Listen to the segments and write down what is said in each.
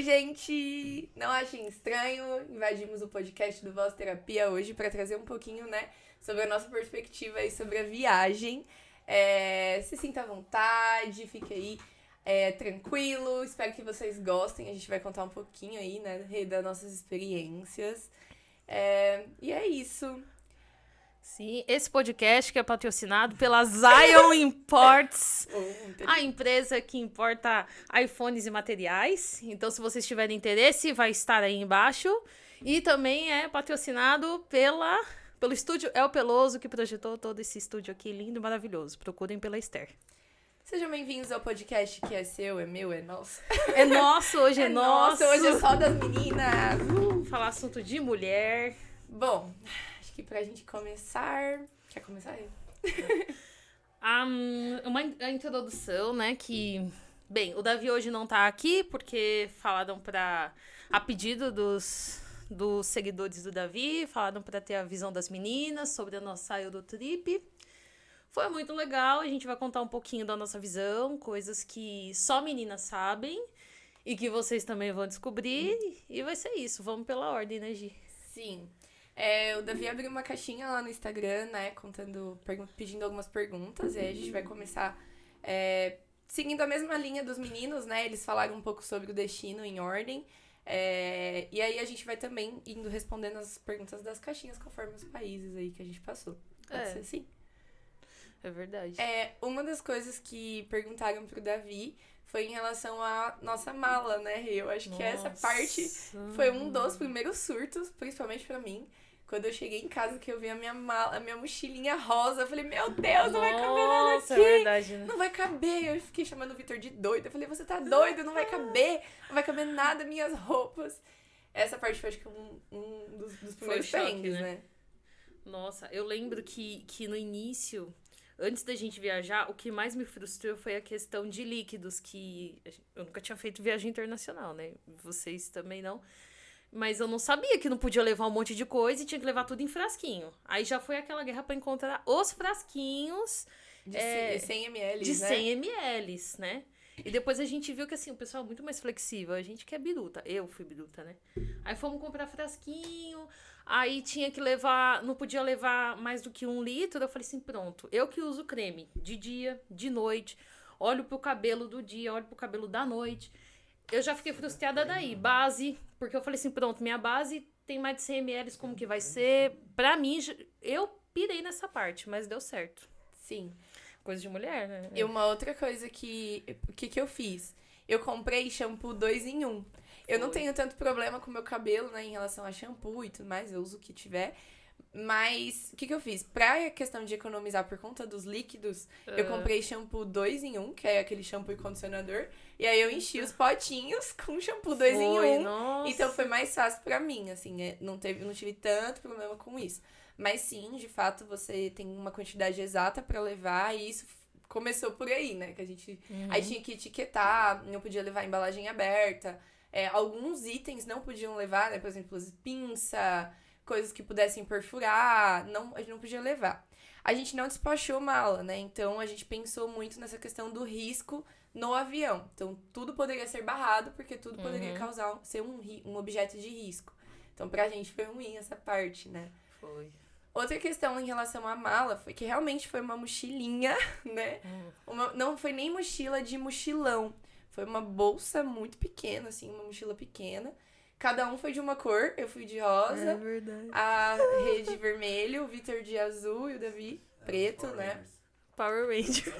gente! Não achem estranho, invadimos o podcast do Voz Terapia hoje para trazer um pouquinho, né, sobre a nossa perspectiva e sobre a viagem. Se sinta à vontade, fique aí tranquilo, espero que vocês gostem. A gente vai contar um pouquinho aí, né, das nossas experiências. E é isso. Sim, esse podcast que é patrocinado pela Zion Imports, a empresa que importa iPhones e materiais. Então, se vocês tiverem interesse, vai estar aí embaixo. E também é patrocinado pelo estúdio El Peloso, que projetou todo esse estúdio aqui lindo e maravilhoso. Procurem pela Esther. Sejam bem-vindos ao podcast que é seu, é meu, é nosso. É nosso, hoje é nosso. Hoje é só das meninas. Falar assunto de mulher. Bom, acho que pra gente começar... Quer começar aí? Uma introdução, né, que... Bem, o Davi hoje não tá aqui, porque falaram a pedido dos seguidores do Davi, falaram pra ter a visão das meninas sobre a nossa Eurotrip. Foi muito legal, a gente vai contar um pouquinho da nossa visão, coisas que só meninas sabem e que vocês também vão descobrir, e vai ser isso, vamos pela ordem, né, Gi? Sim. O Davi abriu uma caixinha lá no Instagram, né, pedindo algumas perguntas, e aí a gente vai começar seguindo a mesma linha dos meninos, né, eles falaram um pouco sobre o destino em ordem, e aí a gente vai também indo respondendo as perguntas das caixinhas conforme os países aí que a gente passou. Pode ser assim? É verdade. Uma das coisas que perguntaram pro Davi foi em relação à nossa mala, né? Eu acho que essa parte foi um dos primeiros surtos, principalmente pra mim. Quando eu cheguei em casa, que eu vi a minha mala, a minha mochilinha rosa, eu falei, meu Deus, não vai caber nada aqui. É verdade, né? Não vai caber. Eu fiquei chamando o Vitor de doido. Eu falei, você tá doido? Não vai caber. Não vai caber nada, minhas roupas. Essa parte foi, acho que, um dos primeiros perrengues, né? Nossa, eu lembro que no início... Antes da gente viajar, o que mais me frustrou foi a questão de líquidos, que eu nunca tinha feito viagem internacional, né? Vocês também não. Mas eu não sabia que não podia levar um monte de coisa e tinha que levar tudo em frasquinho. Aí já foi aquela guerra pra encontrar os frasquinhos... De 100 ml, de né? 100 ml, né? E depois a gente viu que, assim, o pessoal é muito mais flexível. A gente que é biruta. Eu fui biruta, né? Aí fomos comprar frasquinho... Aí tinha que levar, não podia levar mais do que 1 litro. Eu falei assim, pronto, eu que uso creme de dia, de noite, olho pro cabelo do dia, olho pro cabelo da noite. Eu já fiquei frustrada daí. Base, porque eu falei assim, pronto, minha base tem mais de 100 ml, como que vai ser? Pra mim, eu pirei nessa parte, mas deu certo. Sim. Coisa de mulher, né? E uma outra coisa que eu fiz? Eu comprei shampoo 2 em 1. Eu não tenho tanto problema com o meu cabelo, né, em relação a shampoo e tudo mais, eu uso o que tiver. Mas, o que eu fiz? Pra questão de economizar por conta dos líquidos, eu comprei shampoo 2 em 1, que é aquele shampoo e condicionador. E aí eu enchi os potinhos com shampoo 2 em 1. Nossa. Então foi mais fácil pra mim, assim, não tive tanto problema com isso. Mas sim, de fato, você tem uma quantidade exata pra levar e isso começou por aí, né? Que a gente aí tinha que etiquetar, não podia levar embalagem aberta. Alguns itens não podiam levar, né? Por exemplo, pinça, coisas que pudessem perfurar, a gente não podia levar. A gente não despachou mala, né? Então, a gente pensou muito nessa questão do risco no avião. Então, tudo poderia ser barrado, porque tudo poderia ser um objeto de risco. Então, pra gente foi ruim essa parte, né? Foi. Outra questão em relação à mala foi que realmente foi uma mochilinha, né? Não foi nem mochila de mochilão. Foi uma bolsa muito pequena, assim, uma mochila pequena. Cada um foi de uma cor, eu fui de rosa. É verdade. A Rede vermelho, o Vitor de azul e o Davi preto, né? Power Rangers.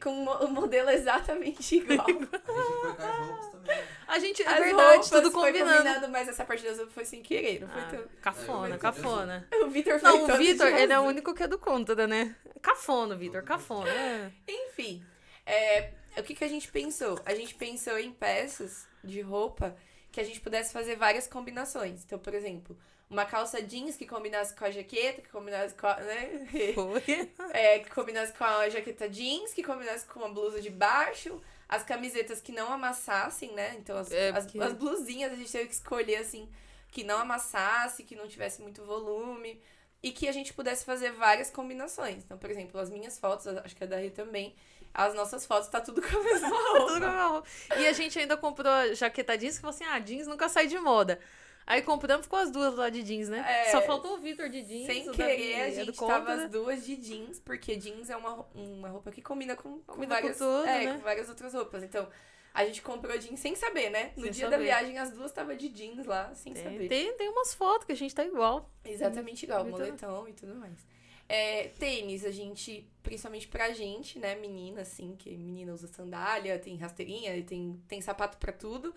Com o modelo exatamente igual. A gente foi com as roupas também. A gente, As verdade, roupas tudo foi combinando. Mas essa parte da azul foi sem querer, não foi tão... Cafona. O Vitor foi Não, todo o Vitor, de ele é o azul. único que é do contra, né? Cafona, Vitor, cafona. Enfim, o que a gente pensou? A gente pensou em peças de roupa que a gente pudesse fazer várias combinações. Então, por exemplo, uma calça jeans que combinasse com a jaqueta, que combinasse com a... Né? Foi. Que combinasse com a jaqueta jeans, que combinasse com a blusa de baixo, as camisetas que não amassassem, né? Então, as blusinhas a gente teve que escolher, assim, que não amassasse, que não tivesse muito volume. e que a gente pudesse fazer várias combinações. Então, por exemplo, as minhas fotos, acho que a da Rê também, as nossas fotos tá tudo com a mesma roupa. Tudo com a mesma roupa. E a gente ainda comprou a jaqueta jeans, que falou assim, jeans nunca sai de moda. Aí compramos, ficou as duas lá de jeans, né? É, Só faltou o Vitor de jeans. sem o querer, Davi a é gente do contra. tava as duas de jeans, porque jeans é uma roupa que combina com Combina várias, com tudo, né? com várias outras roupas. Então, a gente comprou jeans sem saber, né? No Sem dia saber. da viagem, as duas estavam de jeans lá, sem saber. Tem umas fotos que a gente tá igual. Exatamente igual, Então- moletom e tudo mais. Tênis, a gente, principalmente pra gente, né, menina, assim, que menina usa sandália, tem rasteirinha, tem sapato pra tudo.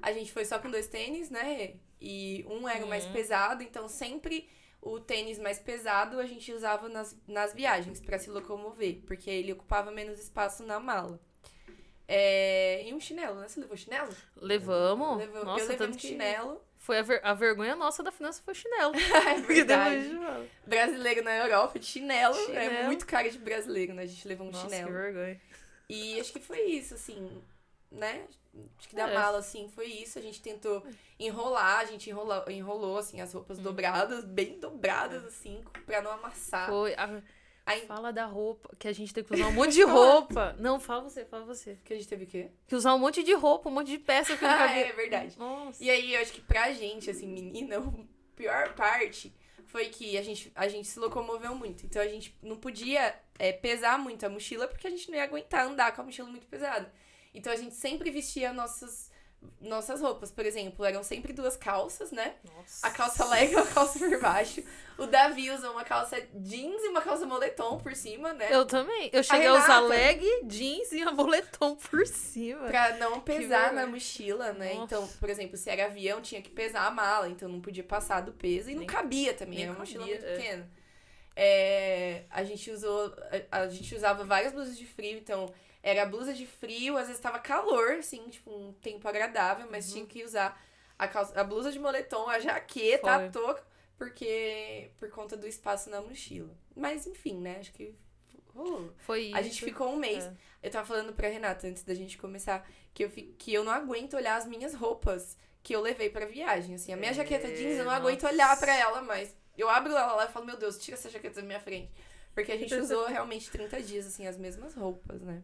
A gente foi só com 2 tênis, né, e um era o mais pesado, então sempre o tênis mais pesado a gente usava nas viagens pra se locomover, porque ele ocupava menos espaço na mala. E um chinelo, né? Você levou chinelo? Levamos. Eu Nossa, levei tanto um que chinelo. foi a vergonha nossa da finança foi chinelo. É verdade. Depois- Brasileiro na Europa de chinelo. É Chinelo. muito cara de brasileiro, né? A gente levou um Nossa, chinelo. que vergonha. E acho que foi isso, assim, né? Acho que da É. mala, assim, foi isso. A gente tentou enrolar, a gente enrolou, assim, as roupas dobradas, bem dobradas, assim, pra não amassar. Foi. Aí, Fala da roupa, que a gente tem que usar um monte de roupa. Não, fala você. que a gente teve o quê? Que usar um monte de roupa, um monte de peça que eu não cabia. É verdade. Nossa. E aí, eu acho que pra gente, assim, menina, a pior parte foi que a gente se locomoveu muito. Então, a gente não podia pesar muito a mochila, porque a gente não ia aguentar andar com a mochila muito pesada. Então, a gente sempre vestia nossas roupas. Por exemplo, eram sempre 2 calças, né? Nossa. A calça leg e a calça por baixo. O Davi usou uma calça jeans e uma calça moletom por cima, né? Eu também. Eu cheguei a usar Renata. leg, jeans e um boletom por cima. Pra não pesar vergonha. na mochila, né? Nossa. Então, por exemplo, se era avião, tinha que pesar a mala. Então, não podia passar do peso. E não Nem- cabia também. nem Era uma mochila cabia, muito é. pequena. A gente usava várias blusas de frio. Então, era blusa de frio. Às vezes tava calor, assim, tipo, um tempo agradável. Mas tinha que usar a blusa de moletom, a jaqueta, Foi. a touca. Porque, por conta do espaço na mochila. Mas, enfim, né? Acho que rolou. Foi isso. A gente ficou um mês. É. Eu tava falando pra Renata, antes da gente começar, que eu não aguento olhar as minhas roupas que eu levei pra viagem. Assim, a minha jaqueta jeans, eu não aguento nossa. olhar pra ela mais. Eu abro ela lá e falo, meu Deus, tira essa jaqueta da minha frente. Porque a gente usou realmente 30 dias, assim, as mesmas roupas, né?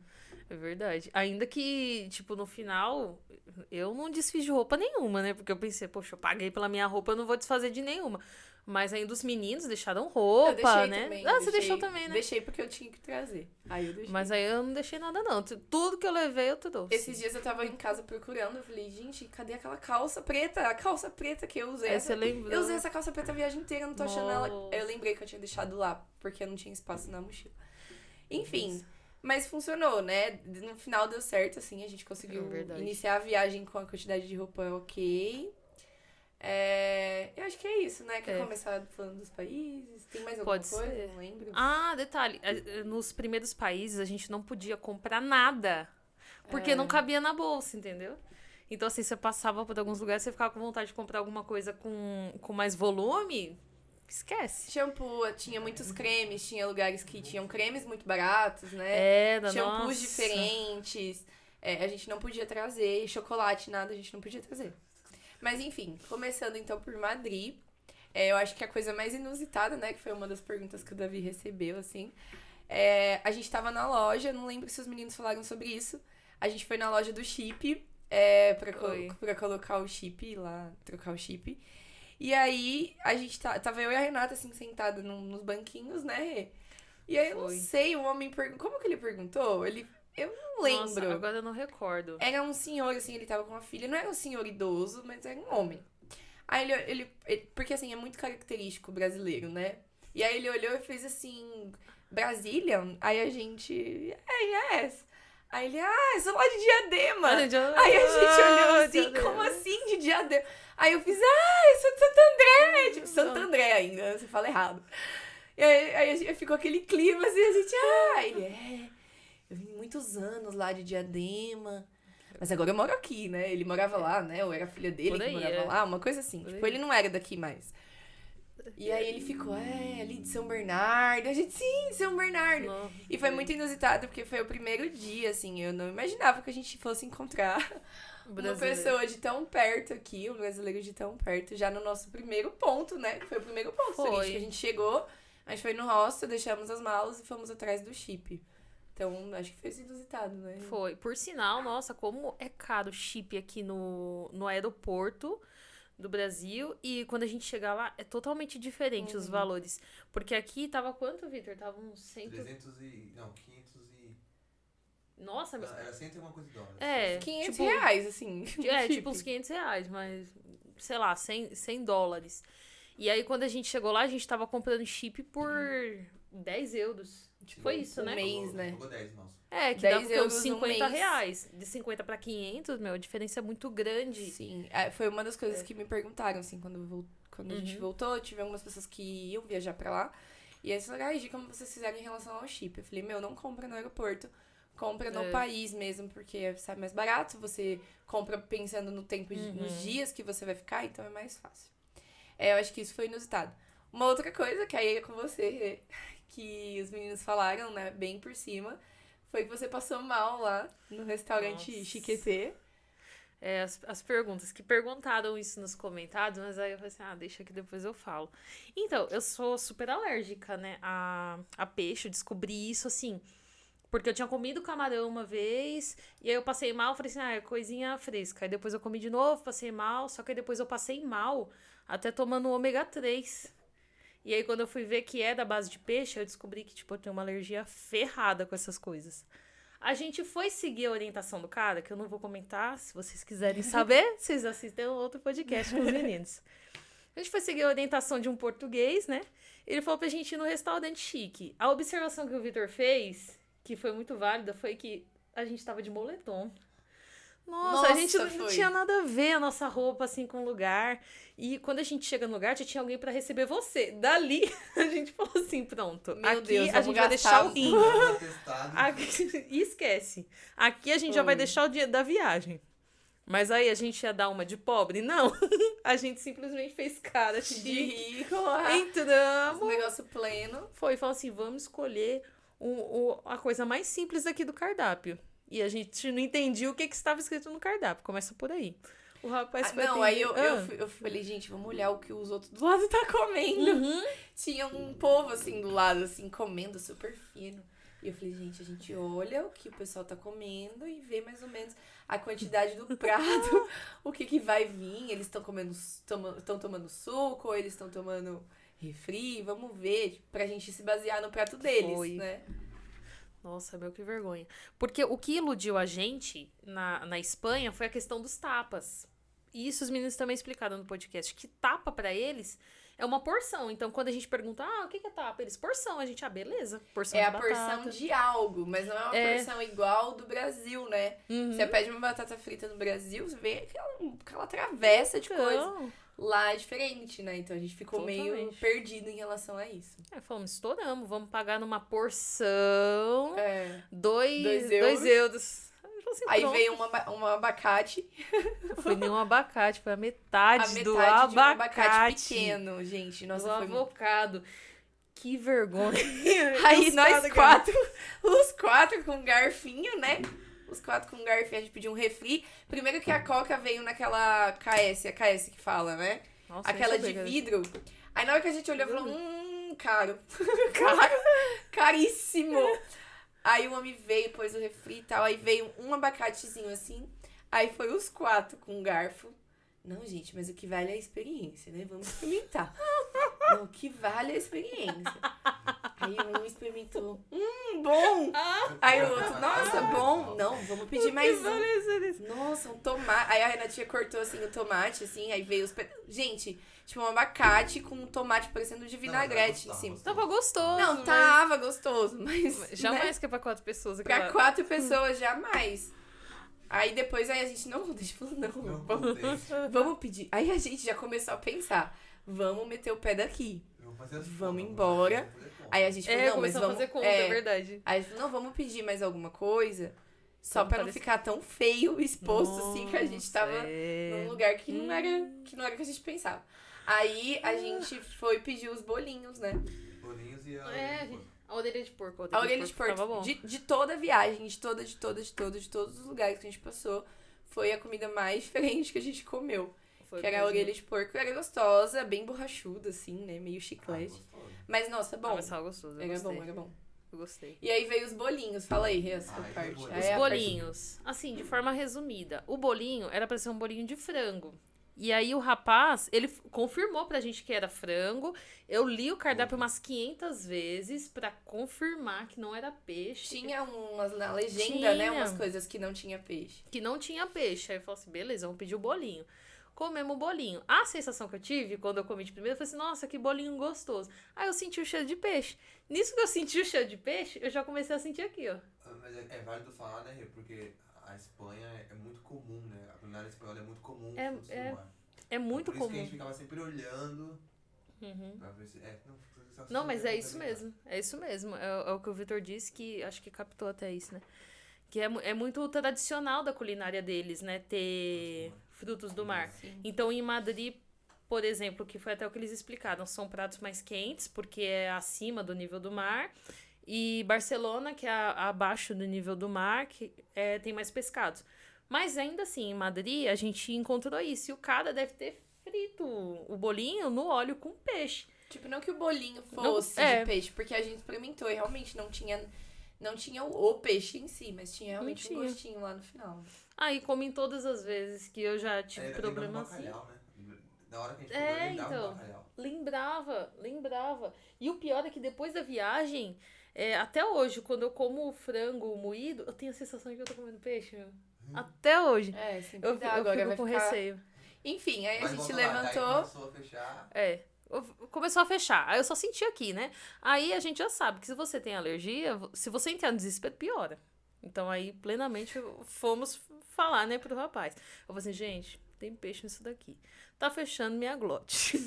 É verdade. Ainda que, tipo, no final, eu não desfiz de roupa nenhuma, né? Porque eu pensei, poxa, eu paguei pela minha roupa, eu não vou desfazer de nenhuma. Mas ainda os meninos deixaram Eu roupa, deixei né? também. Você deixou também, né? Deixei porque eu tinha que trazer. Aí eu deixei. Mas aí eu não deixei nada, não. Tudo que eu levei, eu trouxe. Esses dias eu tava em casa procurando, eu falei, gente, cadê aquela calça preta? A calça preta que eu usei. Aí você lembrou. Eu usei essa calça preta a viagem inteira, não tô achando ela. Nossa. Eu lembrei que eu tinha deixado lá, porque eu não tinha espaço na mochila. Enfim, mas funcionou, né? No final deu certo, assim, a gente conseguiu É verdade. iniciar a viagem com a quantidade de roupa ok. Eu acho que é isso, né? Quer É. começar falando dos países? Tem mais alguma Pode coisa? ser. Não lembro. Ah, detalhe. Nos primeiros países, a gente não podia comprar nada. Porque não cabia na bolsa, entendeu? Então, assim, você passava por alguns lugares, você ficava com vontade de comprar alguma coisa com mais volume, esquece. Shampoo, tinha muitos cremes, tinha lugares que tinham cremes muito baratos, né? Era, Shampoos nossa. diferentes. A gente não podia trazer. Chocolate, nada, a gente não podia trazer. Mas enfim, começando então por Madrid. Eu acho que a coisa mais inusitada, né? Que foi uma das perguntas que o Davi recebeu, assim. A gente tava na loja, não lembro se os meninos falaram sobre isso. A gente foi na loja do chip, pra colocar o chip lá, trocar o chip. E aí, a gente tava eu e a Renata, assim, sentada nos banquinhos, né? E aí, eu não Foi. sei, o homem perguntou... Como que ele perguntou? Eu não lembro. Nossa, agora eu não recordo. Era um senhor, assim, ele tava com uma filha. Não era um senhor idoso, mas era um homem. Aí ele porque, assim, é muito característico brasileiro, né? E aí ele olhou e fez assim, Brazilian? Aí a gente, yes. Aí ele, eu sou lá de Diadema. Aí a gente olhou assim, Diadema. como assim de Diadema? Aí eu fiz, eu sou de Santo André. Tipo, Santo André ainda, você fala errado. E aí a gente ficou aquele clima assim, a gente, ele eu vim muitos anos lá de Diadema. Mas agora eu moro aqui, né? Ele morava lá, né? Ou era a filha dele Por que aí, morava lá, uma coisa assim. Por Tipo, aí. ele não era daqui mais. E aí ele ficou, ali de São Bernardo. A gente, sim, São Bernardo. Nossa. E foi muito inusitado, porque foi o primeiro dia, assim. Eu não imaginava que a gente fosse encontrar uma pessoa de tão perto aqui, um brasileiro de tão perto, já no nosso primeiro ponto, né? Foi o primeiro ponto turístico. A gente chegou, a gente foi no hostel, deixamos as malas e fomos atrás do chip. Então, acho que foi inusitado, né? Foi. Por sinal, nossa, como é caro o chip aqui no aeroporto do Brasil. E quando a gente chegar lá, é totalmente diferente os valores. Porque aqui tava quanto, Vitor? Tava uns 100... 300 e... Não, 500 e... Nossa, mas... Era 100 e alguma coisa de dólares. É, 500 tipo, reais, assim. tipo uns 500 reais, mas... Sei lá, 100 dólares. E aí, quando a gente chegou lá, a gente tava comprando chip por 10 euros. Foi isso, né? Mês, né? Pagou 10, nossa. É, que 10 dava uns euros no 50 mês. reais. De 50 pra 500, meu, a diferença é muito grande. Sim, foi uma das coisas que me perguntaram, assim, quando a gente voltou, tive algumas pessoas que iam viajar pra lá. E aí eles falaram, Gi, como vocês fizeram em relação ao chip? Eu falei, não compra no aeroporto, compra no país mesmo, porque sai mais barato, você compra pensando no tempo, nos dias que você vai ficar, então é mais fácil. Eu acho que isso foi inusitado. Uma outra coisa, que aí é com você, que os meninos falaram, né, bem por cima, foi que você passou mal lá no restaurante Chiquetê. É, as perguntas, que perguntaram isso nos comentários, mas aí eu falei assim, deixa que depois eu falo. Então, eu sou super alérgica, né, a peixe, eu descobri isso, assim, porque eu tinha comido camarão uma vez, e aí eu passei mal, falei assim, é coisinha fresca. Aí depois eu comi de novo, passei mal, só que aí depois eu passei mal, até tomando ômega 3. E aí quando eu fui ver que é da base de peixe, eu descobri que, tipo, eu tenho uma alergia ferrada com essas coisas. A gente foi seguir a orientação do cara, que eu não vou comentar, se vocês quiserem saber, vocês assistem outro podcast com os meninos. A gente foi seguir a orientação de um português, né? Ele falou pra gente ir no restaurante chique. A observação que o Vitor fez, que foi muito válida, foi que a gente tava de moletom. Nossa, a gente não tinha nada a ver a nossa roupa, assim, com o lugar. E quando a gente chega no lugar, já tinha alguém pra receber você. Dali, a gente falou assim, pronto. Meu aqui Deus, a gente vai deixar o rim. E esquece. Aqui a gente já vai deixar o dinheiro da viagem. Mas aí a gente ia dar uma de pobre? Não. A gente simplesmente fez cara De rico. Entramos. Um negócio pleno. Foi, falou assim, vamos escolher a coisa mais simples aqui do cardápio. E a gente não entendia o que estava escrito no cardápio. Começa por aí. O rapaz foi não, aí eu falei, gente, vamos olhar o que os outros do lado tá comendo. Tinha um povo, assim, do lado, assim, comendo super fino. E eu falei, gente, a gente olha o que o pessoal tá comendo e vê mais ou menos a quantidade do prato, o que vai vir. Eles estão tomando suco ou eles estão tomando refri. Vamos ver, pra gente se basear no prato deles, né? Nossa, meu, que vergonha. Porque o que iludiu a gente na Espanha foi a questão dos tapas. E isso os meninos também explicaram no podcast. Que tapa pra eles é uma porção. Então, quando a gente pergunta, o que é tapa? Eles, porção. A gente, beleza. Porção de batata. Porção de algo, mas não é uma porção igual do Brasil, né? Você pede uma batata frita no Brasil, você vê aquela travessa de coisa. Lá é diferente, né? Então a gente ficou meio perdido em relação a isso. Falamos, estouramos, vamos pagar numa porção. 2 euros. Assim, aí veio um abacate. Não foi nem um abacate, foi a metade do abacate. De um abacate pequeno, gente. Nossa, do avocado. Que vergonha. Aí nós quatro, os quatro com garfinho, né? Os quatro com garfinho, a gente pediu um refri. Primeiro que a Coca veio naquela KS, a KS que fala, né? Nossa, aquela de vidro. Aí na hora que a gente olhou, falou, caro. Caro? Caríssimo. Aí o homem veio, pôs o refri e tal. Aí veio um abacatezinho assim. Aí foi os quatro com um garfo. Não, gente, mas o que vale é a experiência, né? Vamos experimentar. Não, o que vale é a experiência. Aí um experimentou. Bom! Aí o outro, nossa, bom. Não, vamos pedir mais um. Nossa, um tomate. Aí a Renatinha cortou assim o tomate, assim, aí veio os gente, tipo um abacate com um tomate parecendo de vinagrete em cima. Tava gostoso. Não, tava gostoso, mas... Jamais, né? Que é pra 4 pessoas. Pra 4 pessoas, jamais. Aí depois a gente, não, vamos pedir. Aí a gente já começou a pensar, vamos meter o pé daqui. Vamos embora. Aí a gente falou, não, mas vamos... fazer conta, é verdade. Aí a gente falou, não, vamos pedir mais alguma coisa, só pra não ficar tão feio, exposto, assim, que a gente tava num lugar que não era o que a gente pensava. Aí a gente foi pedir os bolinhos, né? Bolinhos e a orelha de porco. A orelha de porco. De toda a viagem, de todos os lugares que a gente passou, foi a comida mais diferente que a gente comeu. Foi Que era a mesmo. orelha de porco. Era gostosa, bem borrachuda, assim, né? Meio Ah, chiclete. gostoso. Mas, nossa, Ah, bom. mas tava gostoso, eu Era gostei. bom, era bom. Eu gostei. E aí veio os bolinhos. Fala aí, Rê, a sua Ai, parte. os bolinhos. Aí Os é a parte- bolinhos. Assim, de forma resumida. O bolinho era pra ser um bolinho de frango. E aí o rapaz, ele confirmou pra gente que era frango. Eu li o cardápio umas 500 vezes pra confirmar que não era peixe. Tinha umas na legenda, né? Tinha. Umas coisas que não tinha peixe. Que não tinha peixe. Aí eu falei assim, beleza, vamos pedir o bolinho. Comemos o bolinho. A sensação que eu tive quando eu comi de primeiro, eu falei assim, nossa, que bolinho gostoso. Aí eu senti o cheiro de peixe. Nisso que eu senti o cheiro de peixe, eu já comecei a sentir aqui, ó. Mas é válido falar, né, Rê? Porque a Espanha é muito comum, né? A culinária espanhola é muito comum. É- frutos do é mar. É muito Por isso que a comum. gente ficava sempre olhando Uhum. pra ver se... Não, mas é isso mesmo. É isso mesmo. É o que o Vitor disse, que acho que captou até isso, né? Que é muito tradicional da culinária deles, né? Ter frutos do mar. Sim. Então, em Madrid, por exemplo, que foi até o que eles explicaram, são pratos mais quentes, porque é acima do nível do mar. E Barcelona, que é abaixo do nível do mar, que tem mais pescados. Mas ainda assim, em Madrid, a gente encontrou isso. E o cara deve ter frito o bolinho no óleo com peixe. Tipo, não que o bolinho Não, fosse é. de peixe, porque a gente experimentou e realmente não tinha o peixe em si, mas tinha realmente um tinha. gostinho lá no final. Aí, como em todas as vezes que eu já tive problema assim. bacalhau, né? Na hora que a gente É, comeu, lembrava então. do bacalhau. Lembrava. E o pior é que depois da viagem, até hoje, quando eu como frango moído, eu tenho a sensação de que eu tô comendo peixe, meu. Até hoje. É, sempre Eu, dá, eu agora fico vai com ficar... receio. Enfim, aí a Mas gente volta lá, daí levantou... começou a fechar. Começou a fechar. Aí eu só senti aqui, né? Aí a gente já sabe que se você tem alergia, se você entrar no desespero, piora. Então aí, plenamente, fomos falar, né, pro rapaz. Eu falei assim, gente, tem peixe nisso daqui. Tá fechando minha glote.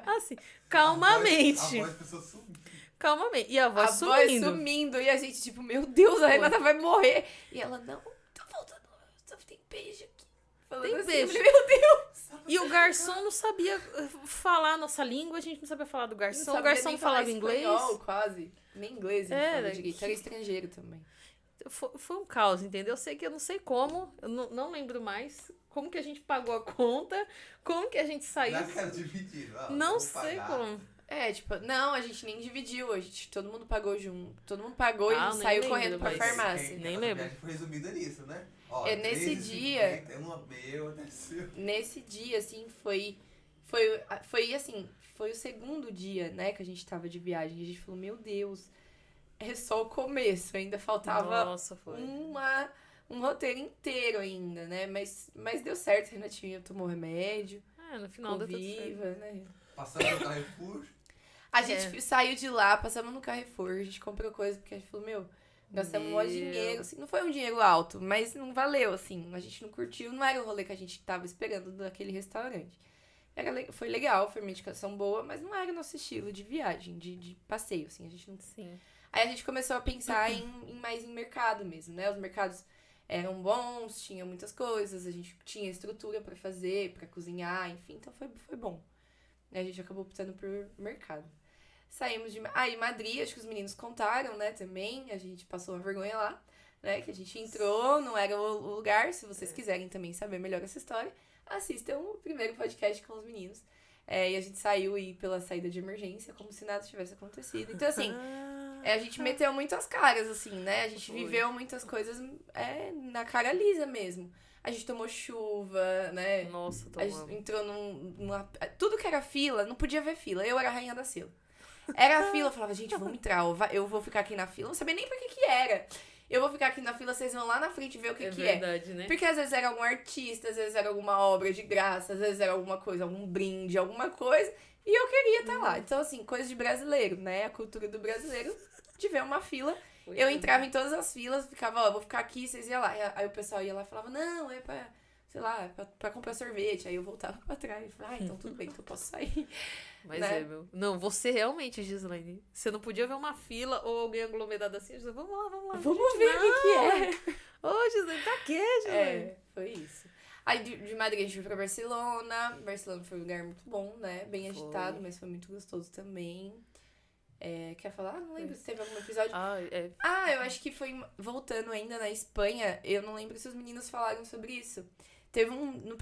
Assim, calmamente. A voz pessoa sumiu. Calmamente. E a voz A sumindo. voz sumindo. E a gente, tipo, meu Deus, a Renata vai morrer. E ela, não, tá faltando, só tem peixe aqui. Falando Tem assim, peixe. eu falei, meu Deus. E o garçom não sabia falar a nossa língua, a gente não sabia falar do Não garçom. sabia O garçom nem falar falava inglês. espanhol, quase. Nem inglês ele Era, falava direito. que- Era estrangeiro também. Foi um caos, entendeu? Eu não sei como, eu não lembro mais como que a gente pagou a conta, como que a gente saiu. Já quero dividir. ó, Não vou sei pagar. como. É, tipo, não, a gente nem dividiu. Todo mundo pagou junto. Todo mundo pagou e a Ah, gente nem saiu lembro, correndo pra mas- farmácia. Nem essa lembro. viagem foi resumida nisso, né? Ó, É, nesse 3,50, dia- uma meu, outra seu. Nesse dia, assim, foi assim, foi o segundo dia, né, que a gente tava de viagem. E a gente falou, meu Deus, é só o começo. Ainda faltava Nossa, foi. um roteiro inteiro ainda, né? Mas deu certo, a Renatinha tomou remédio, No final ficou deu tudo certo. viva, né? Passando no Carrefour. A gente saiu de lá, passamos no Carrefour, a gente comprou coisa, porque a gente falou, meu, gastamos um monte de Meu. dinheiro, assim, não foi um dinheiro alto, mas não valeu, assim, a gente não curtiu, não era o rolê que a gente tava esperando daquele restaurante. Foi legal, foi uma indicação boa, mas não era nosso estilo de viagem, de passeio, assim, a gente não... Sim. Aí a gente começou a pensar mais em mercado mesmo, né, os mercados eram bons, tinha muitas coisas, a gente tinha estrutura pra fazer, pra cozinhar, enfim, então foi bom. A gente acabou optando por mercado. Saímos de... em Madrid, acho que os meninos contaram, né, também. A gente passou uma vergonha lá, né, que a gente entrou, não era o lugar. Se vocês quiserem também saber melhor essa história, assistam o primeiro podcast com os meninos. E a gente saiu pela saída de emergência, como se nada tivesse acontecido. Então, assim, a gente meteu muito as caras, assim, né? A gente viveu muitas coisas na cara lisa mesmo. A gente tomou chuva, né? Nossa, A gente tomamos. entrou numa... Tudo que era fila, não podia ver fila. Eu era a rainha da fila. Era a fila, eu falava, gente, vamos entrar. Eu vou ficar aqui na fila. Não sabia nem por que era. Eu vou ficar aqui na fila, vocês vão lá na frente ver o que é. Verdade, né? Porque às vezes era algum artista, às vezes era alguma obra de graça, às vezes era alguma coisa, algum brinde, alguma coisa. E eu queria estar lá. Então, assim, coisa de brasileiro, né? A cultura do brasileiro de ver uma fila. Eu entrava em todas as filas, ficava, ó, vou ficar aqui, vocês iam lá. Aí o pessoal ia lá e falava, não, é pra, sei lá, é pra comprar sorvete. Aí eu voltava pra trás e falava, então tudo bem, então eu posso sair. Mas né? meu. Não, você realmente, Gislaine, você não podia ver uma fila ou alguém aglomerado assim. Eu disse, vamos lá. Vamos ver o que é. Ô, Gislaine, tá quê, Gislaine? Foi isso. Aí de Madrid a gente foi pra Barcelona. Barcelona foi um lugar muito bom, né? Bem Foi. agitado, mas foi muito gostoso também. Quer falar? Não lembro se teve algum episódio. Eu acho que foi, voltando ainda na Espanha, eu não lembro se os meninos falaram sobre isso. Teve no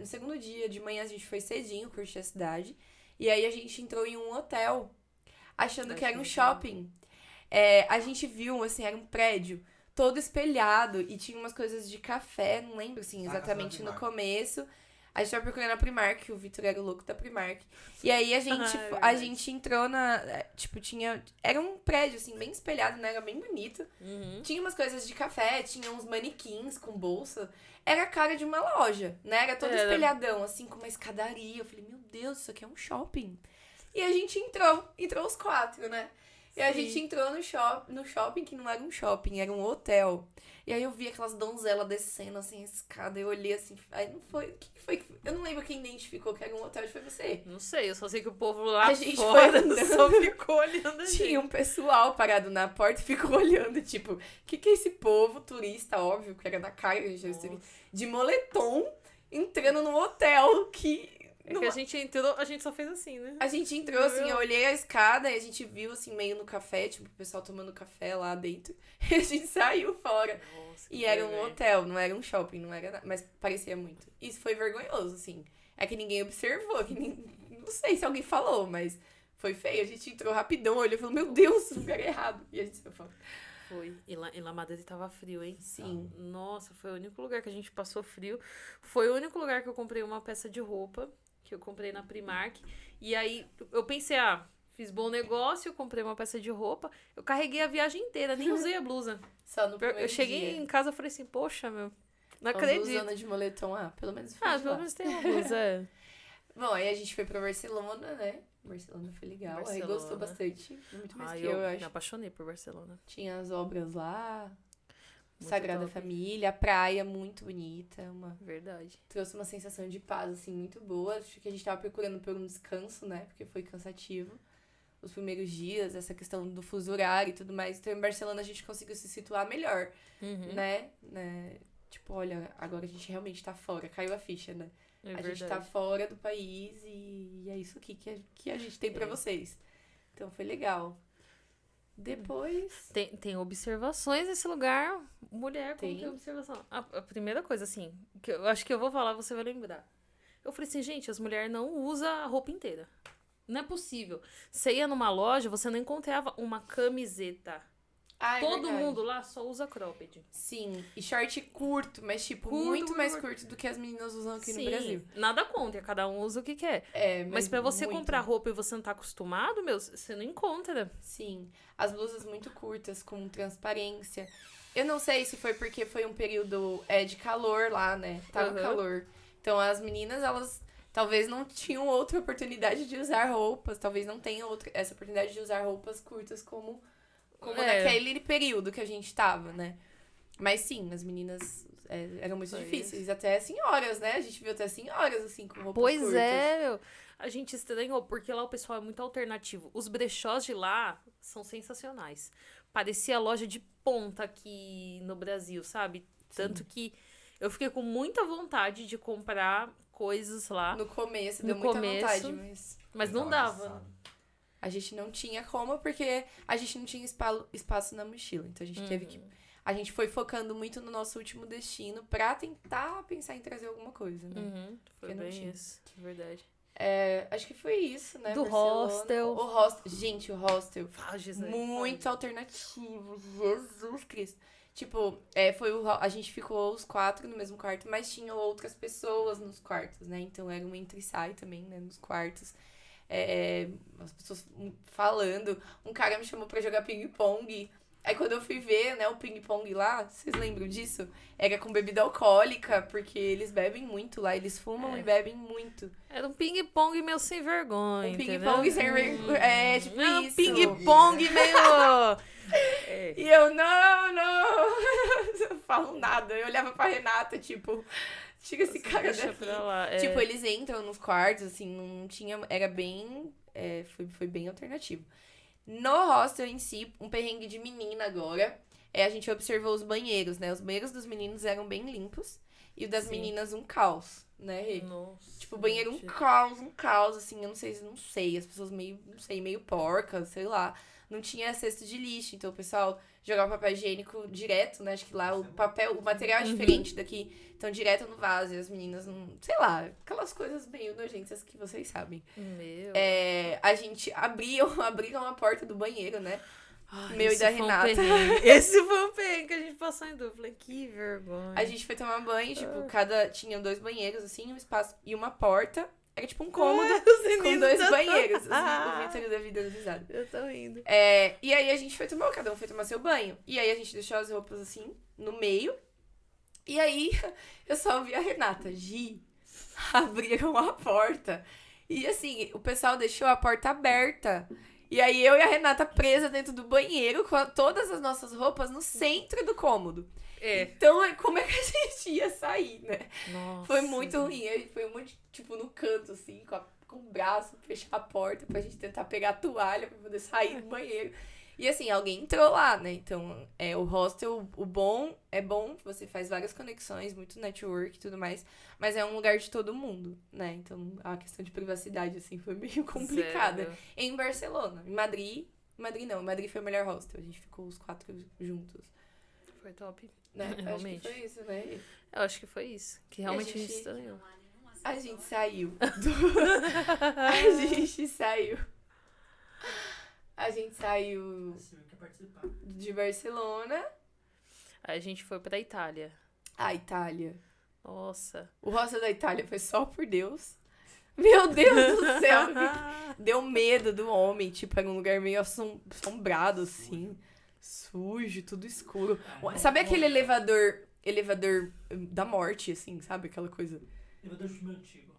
segundo dia de manhã a gente foi cedinho, curtir a cidade, e aí a gente entrou em um hotel, achando que era um shopping. A gente viu, assim, era um prédio todo espelhado e tinha umas coisas de café, não lembro, assim, exatamente no começo. A gente tava procurando a Primark, o Vitor era o louco da Primark. E aí a gente entrou era um prédio, assim, bem espelhado, né? Era bem bonito. Tinha umas coisas de café, tinha uns manequins com bolsa. Era a cara de uma loja, né? Era todo espelhadão, assim, com uma escadaria. Eu falei, meu Deus, isso aqui é um shopping. E a gente entrou os 4, né? E a gente entrou no shopping, que não era um shopping, era um hotel. E aí eu vi aquelas donzelas descendo, assim, a escada. Eu olhei assim, aí não foi... O que foi? Eu não lembro quem identificou que era um hotel, foi você. Não sei, eu só sei que o povo lá a gente fora foi só ficou olhando a gente. Tinha um pessoal parado na porta e ficou olhando, tipo... O que é esse povo, turista, óbvio, que era da cara, de moletom, entrando num hotel que... Que a gente entrou, a gente só fez assim, né? A gente entrou, assim, eu olhei a escada e a gente viu, assim, meio no café, tipo, o pessoal tomando café lá dentro. E a gente saiu fora. Nossa, e era um hotel, não era um shopping, não era nada, mas parecia muito. Isso foi vergonhoso, assim. É que ninguém observou, não sei se alguém falou, mas foi feio. A gente entrou rapidão, olhou e falou, meu Deus, lugar errado. E a gente saiu fora. Foi. E lá em La Madrid tava frio, hein? Sim. Nossa, foi o único lugar que a gente passou frio. Foi o único lugar que eu comprei uma peça de roupa, que eu comprei na Primark. E aí, eu pensei, fiz bom negócio, eu comprei uma peça de roupa. Eu carreguei a viagem inteira, nem usei a blusa. Só no primeiro Eu cheguei em casa e falei assim, poxa, meu, não acredito. Usando de moletom, pelo menos foi pelo menos tem uma blusa, Bom, aí a gente foi pra Barcelona, né? Barcelona foi legal. Aí gostou bastante. Muito mais que eu acho. Me apaixonei por Barcelona. Tinha as obras lá. Muito Sagrada top. Família, a praia muito bonita. Verdade. Trouxe uma sensação de paz, assim, muito boa. Acho que a gente tava procurando por um descanso, né? Porque foi cansativo. Os primeiros dias, essa questão do fuso horário e tudo mais. Então, em Barcelona, a gente conseguiu se situar melhor, né? Tipo, olha, agora a gente realmente tá fora. Caiu a ficha, né? A gente tá fora do país e é isso aqui que a gente tem pra vocês. Então, foi legal. Depois... Tem observações nesse lugar. Mulher, como tem observação? A primeira coisa, assim, que eu acho que eu vou falar, você vai lembrar. Eu falei assim, gente, as mulheres não usam a roupa inteira. Não é possível. Você ia numa loja, você não encontrava uma camiseta. Todo mundo lá só usa cropped. Sim, e short curto, mas tipo, muito mais curto do que as meninas usam aqui no Brasil. Nada contra, cada um usa o que quer. Mas pra você comprar roupa e você não tá acostumado, você não encontra. Sim, as blusas muito curtas, com transparência. Eu não sei se foi porque foi um período de calor lá, né? Tava calor. Então as meninas, elas talvez não tinham outra oportunidade de usar roupas, talvez não tenham essa oportunidade de usar roupas curtas como naquele período que a gente tava, né? Mas sim, as meninas eram muito difíceis. Até senhoras, né? A gente viu até senhoras, assim, com roupas curtas. Pois é, a gente estranhou, porque lá o pessoal é muito alternativo. Os brechós de lá são sensacionais. Parecia loja de ponta aqui no Brasil, sabe? Tanto que eu fiquei com muita vontade de comprar coisas lá. No começo, deu muita vontade, mas não dava. A gente não tinha como, porque a gente não tinha espaço na mochila. Então, a gente teve que... A gente foi focando muito no nosso último destino pra tentar pensar em trazer alguma coisa, né? Foi bem isso, verdade. Acho que foi isso, né? Do hostel. O hostel. Gente, o hostel. Muito alternativo. Jesus Cristo. Tipo, a gente ficou os 4 no mesmo quarto, mas tinham outras pessoas nos quartos, né? Então, era um entra e sai também, né? Nos quartos. As pessoas falando. Um cara me chamou pra jogar ping-pong. Aí quando eu fui ver, né, o ping-pong lá, vocês lembram disso? Era com bebida alcoólica, porque eles bebem muito lá, eles fumam e bebem muito. Era um ping-pong meio sem vergonha, ping-pong sem vergonha, tipo era isso. Ping-pong meio... E eu, não falo nada. Eu olhava pra Renata, tipo... Tira esse cara daqui. Pra lá, Tipo, eles entram nos quartos, assim, não tinha... Era bem... Foi bem alternativo. No hostel em si, um perrengue de menina agora, a gente observou os banheiros, né? Os banheiros dos meninos eram bem limpos e o das meninas um caos, né, Rê? Nossa. Tipo, o banheiro gente. um caos, assim, eu não sei, as pessoas meio porcas, sei lá. Não tinha cesto de lixo, então o pessoal jogava papel higiênico direto, né? Acho que lá o material é diferente daqui, então direto no vaso, e as meninas não, sei lá, aquelas coisas meio nojentas que vocês sabem. Meu. A gente abriram a porta do banheiro, né? Ai, meu e da esse foi um Renata. perrengue. Esse foi um perrengue que a gente passou em dúvida. Falei, que vergonha. A gente foi tomar banho, tipo, tinha 2 banheiros, assim, um espaço e uma porta. Era tipo um cômodo com 2 banheiros. O Vitor e o Davi dando risada. Eu tô rindo. E aí a gente cada um foi tomar seu banho. E aí a gente deixou as roupas assim, no meio. E aí eu só ouvi a Renata, Gi, abriram a porta. E assim, o pessoal deixou a porta aberta. E aí eu e a Renata presa dentro do banheiro com todas as nossas roupas no centro do cômodo. Então, como é que a gente ia sair, né? Nossa. Foi muito ruim. A gente foi muito, tipo, no canto, assim, com o braço, fechar a porta pra gente tentar pegar a toalha pra poder sair do banheiro. E assim, alguém entrou lá, né? Então, o hostel, é bom, você faz várias conexões, muito network e tudo mais, mas é um lugar de todo mundo, né? Então, a questão de privacidade, assim, foi meio complicada. Sério? Em Barcelona. Em Madrid foi o melhor hostel. A gente ficou os 4 juntos, Foi top. né? Acho que Realmente. foi isso, né? Eu acho que foi isso. Que realmente a gente gente- estranhou. A gente saiu. A gente saiu. A gente saiu Quer participar. de Barcelona. Aí a gente foi pra Itália. A Itália. Nossa. O hostel da Itália foi só por Deus. Meu Deus do céu. Deu medo do homem. Tipo, era um lugar meio assombrado, assim. Sujo, tudo escuro. Sabe aquele elevador da morte, assim, sabe? Aquela coisa. Elevador de filme antigo.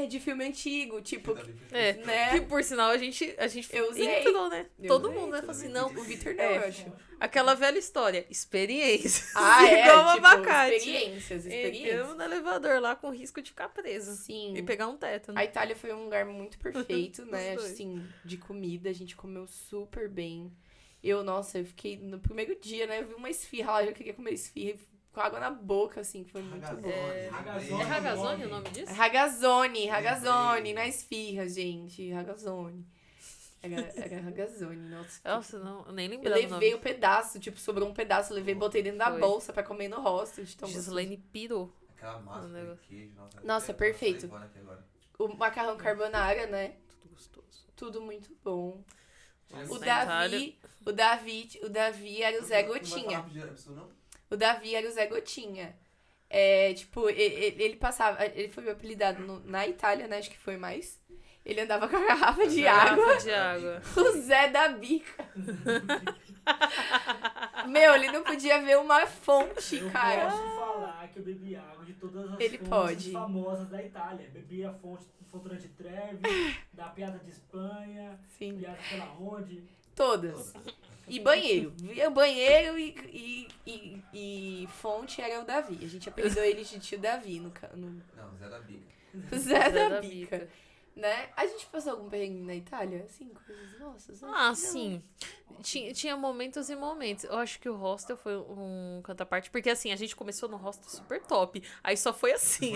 De filme antigo, tipo, É. né? Que por sinal a gente Eu usei. entrou, né? Eu Todo usei, mundo, né? todo Falou assim, mundo. não. O Vitor não, É. eu acho. Aquela velha história. Experiência. tipo, Igual abacate. experiências. Entramos no elevador lá com risco de ficar preso. Sim. E pegar um teto, A né? Itália foi um lugar muito perfeito, né? Os dois. Assim, de comida, a gente comeu super bem. Eu fiquei no primeiro dia, né? Eu vi uma esfirra lá, eu já queria comer esfirra com água na boca, assim, foi muito bom. É Ragazzoni. Ragazzoni o nome disso? Ragazzoni, na esfirra, gente. Ragazzoni. Era Ragazzoni, nossa. Nossa, não, eu nem Eu lembrava o levei nome. o pedaço, tipo, sobrou um pedaço, eu levei e botei dentro da Foi. bolsa pra comer no hostel. De tão gostoso. Gislaine pirou. Aquela massa Um de negócio. queijo, Nossa, até perfeito. salivando aqui agora. O macarrão carbonara, né? Tudo gostoso. Tudo muito bom. Nossa, O na Davi era o Zé Não vai Gotinha. falar rapidinho, pessoa, não? O Davi era o Zé Gotinha. Tipo, ele passava. Ele foi apelidado na Itália, né? Acho que foi mais. Ele andava com a garrafa de água. Garrafa de água. O Zé da Bica. Meu, ele não podia ver uma fonte, Eu cara. posso falar que eu bebi água de todas as Ele fontes pode. famosas da Itália. Bebi a fonte de Trevi, da Piazza de Espanha, Sim, Piazza pela onde. todas. E banheiro. Via banheiro e fonte era o Davi. A gente apelidou ele de tio Davi no Não, Zé da Bica. Zé da Bica. Né? A gente passou algum perrengue na Itália? Assim, coisas nossas? Acho que não. Sim. Tinha momentos e momentos. Eu acho que o hostel foi um canto à parte. Porque assim, a gente começou no hostel super top. Aí só foi assim.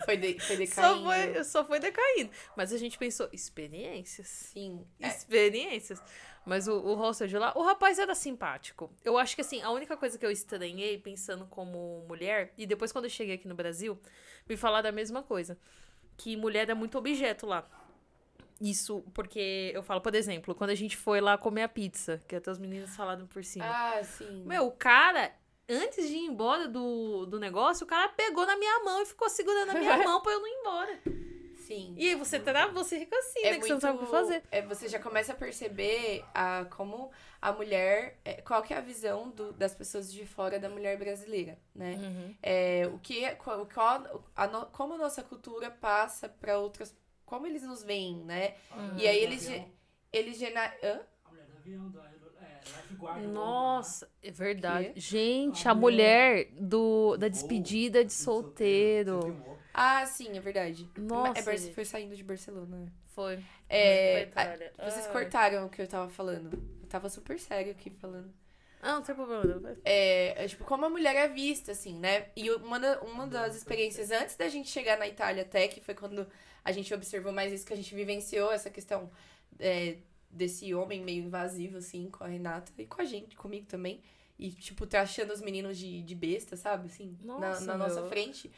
Foi decaindo. Foi decaindo. Só foi decaindo. Mas a gente pensou, experiências. Sim. Experiências. Mas o hostel de lá, o rapaz era simpático. Eu acho que assim, a única coisa que eu estranhei, pensando como mulher, e depois quando eu cheguei aqui no Brasil, me falaram a mesma coisa. Que mulher é muito objeto lá. Isso, porque eu falo, por exemplo, quando a gente foi lá comer a pizza, que até os meninos falaram por cima. Ah, sim. Meu, o cara, antes de ir embora do negócio, o cara pegou na minha mão e ficou segurando a minha mão pra eu não ir embora. Sim. E aí você trava, você fica assim, né? Que você não sabe o que fazer. Você já começa a perceber como a mulher. Qual que é a visão das pessoas de fora da mulher brasileira, né? Uhum. Como a nossa cultura passa pra outras. Como eles nos veem, né? Uhum. E aí Hã? eles Hã? A mulher do avião, lifeguard. Nossa, é verdade. Quê? Gente, A a mulher da despedida de Você solteiro. filmou? Ah, sim, é verdade. Nossa, gente. Foi saindo de Barcelona, né? Foi. É, Foi pra Itália. Vocês Ai. cortaram o que eu tava falando. Eu tava super sério aqui falando. Ah, não tem problema. Tipo, como a mulher é vista, assim, né? E uma das experiências antes da gente chegar na Itália até, que foi quando a gente observou mais isso, que a gente vivenciou essa questão desse homem meio invasivo, assim, com a Renata e com a gente, comigo também. E, tipo, taxando os meninos de besta, sabe? Assim, na nossa frente.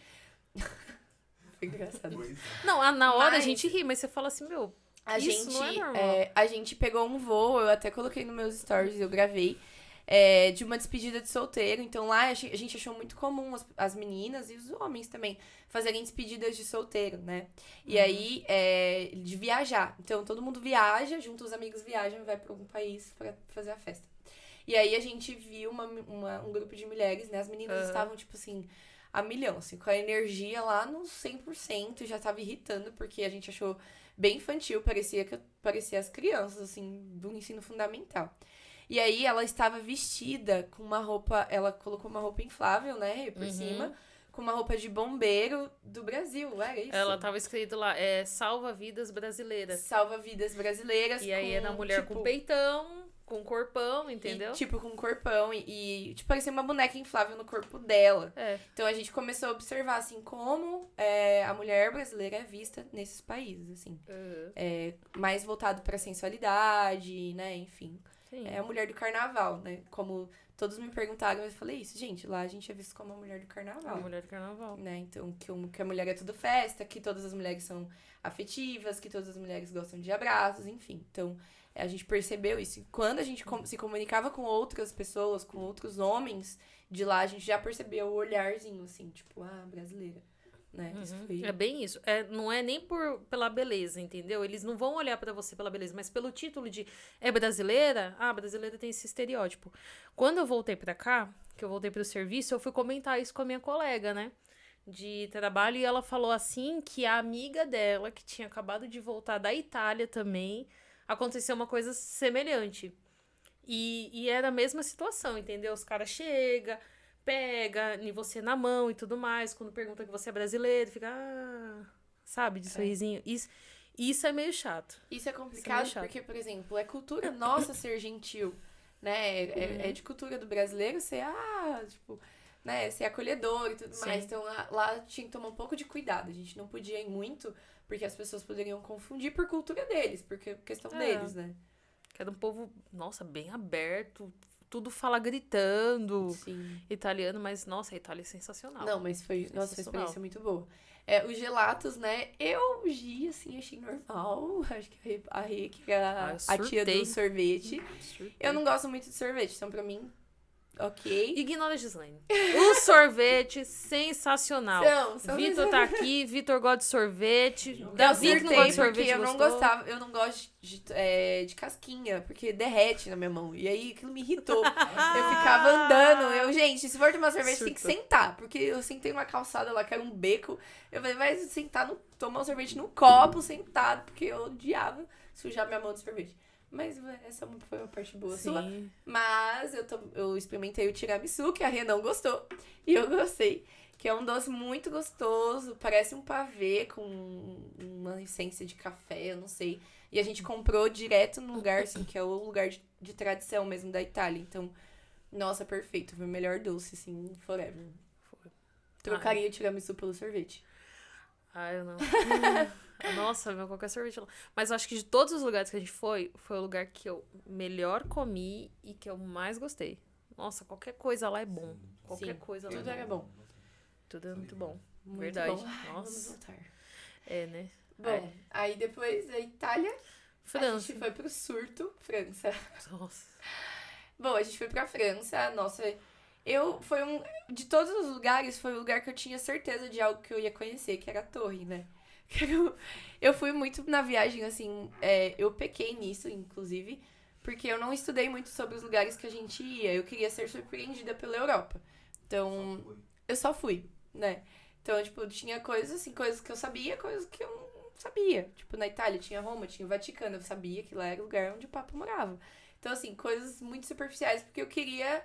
Foi engraçado. Não, na hora a Mas- gente ri, mas você fala assim, meu, isso não é normal. A gente pegou um voo, eu até coloquei nos meus stories, eu gravei, de uma despedida de solteiro. Então lá a gente achou muito comum as meninas e os homens também fazerem despedidas de solteiro, né? E aí, de viajar. Então todo mundo viaja, junto os amigos viajam e vai pra algum país pra fazer a festa. E aí a gente viu um grupo de mulheres, né? As meninas estavam, tipo assim, a milhão, assim, com a energia lá no 100%, já tava irritando, porque a gente achou bem infantil, parecia as crianças, assim, do ensino fundamental. E aí ela estava vestida com uma roupa, ela colocou uma roupa inflável, né, por cima, com uma roupa de bombeiro do Brasil, era isso? Ela tava escrito lá, Salva Vidas Brasileiras. Salva Vidas Brasileiras. E aí era mulher com peitão, com corpão, entendeu? Com corpão e tipo, parecia uma boneca inflável no corpo dela. É. Então a gente começou a observar, assim, como a mulher brasileira é vista nesses países, assim. Mais voltado pra sensualidade, né, enfim. Sim. É a mulher do carnaval, né? Como todos me perguntaram, eu falei isso, gente, lá a gente é visto como a mulher do carnaval. A mulher do carnaval. Né? Então, que a mulher é tudo festa, que todas as mulheres são afetivas, que todas as mulheres gostam de abraços, enfim. Então, a gente percebeu isso. E quando a gente se comunicava com outras pessoas, com outros homens de lá, a gente já percebeu o olharzinho, assim, tipo, brasileira. Né? Isso foi... É bem isso. Não é nem pela beleza, entendeu? Eles não vão olhar pra você pela beleza, mas pelo título de brasileira, brasileira tem esse estereótipo. Quando eu voltei pra cá, que eu voltei pro serviço, eu fui comentar isso com a minha colega, né? De trabalho, e ela falou assim que a amiga dela, que tinha acabado de voltar da Itália também, aconteceu uma coisa semelhante. E era a mesma situação, entendeu? Os caras chegam, pega em você na mão e tudo mais. Quando pergunta que você é brasileiro, fica, sabe, de sorrisinho. Isso é meio chato. Isso é complicado porque, por exemplo, é cultura nossa ser gentil, né? É de cultura do brasileiro ser, tipo, né, ser acolhedor e tudo mais. Então, lá tinha que tomar um pouco de cuidado. A gente não podia ir muito, porque as pessoas poderiam confundir por cultura deles, porque é questão deles, né? Que era um povo, nossa, bem aberto, tudo fala gritando. Sim. Italiano, mas, nossa, a Itália é sensacional. Não, mas foi, nossa, uma experiência muito boa. Os gelatos, né, eu, Gi, assim, achei normal. Acho que a Rê, que era a tia do sorvete. Eu não gosto muito de sorvete, então pra mim, ok. Ignora a Gislaine. O sorvete, sensacional. Vitor tá aqui, Vitor gosta de sorvete. Davi que não gosta de sorvete, eu não gostava, eu não gosto de casquinha, porque derrete na minha mão. E aí aquilo me irritou. Eu ficava andando. Gente, se for tomar sorvete, tem que sentar. Porque eu sentei numa calçada lá, que era um beco. Eu falei, vai sentar, tomar um sorvete no copo, sentado, porque eu odiava sujar minha mão de sorvete. Mas essa foi uma parte boa sua. Mas eu experimentei o tiramisu, que a Rê não gostou. E eu gostei. Que é um doce muito gostoso. Parece um pavê com uma essência de café, eu não sei. E a gente comprou direto no lugar, assim, que é o lugar de tradição mesmo da Itália. Então, nossa, perfeito. Foi o melhor doce, assim, forever. Trocaria o tiramisu pelo sorvete. Eu não. Nossa, qualquer sorvete lá. Mas eu acho que de todos os lugares que a gente foi o lugar que eu melhor comi e que eu mais gostei. Nossa, qualquer coisa lá é bom. Qualquer coisa lá tudo era bom. Tudo é muito bom. Muito verdade. Bom. Vamos voltar. Né? Bom, aí depois da Itália, França. a gente foi pro surto, França. Nossa. Bom, a gente foi pra França, nossa... De todos os lugares, foi o lugar que eu tinha certeza de algo que eu ia conhecer, que era a torre, né? Eu fui muito na viagem, assim, eu pequei nisso, inclusive, porque eu não estudei muito sobre os lugares que a gente ia. Eu queria ser surpreendida pela Europa. Então, eu só fui, né? Então, tipo, tinha coisas que eu sabia, coisas que eu não sabia. Tipo, na Itália tinha Roma, tinha o Vaticano, eu sabia que lá era o lugar onde o Papa morava. Então, assim, coisas muito superficiais, porque eu queria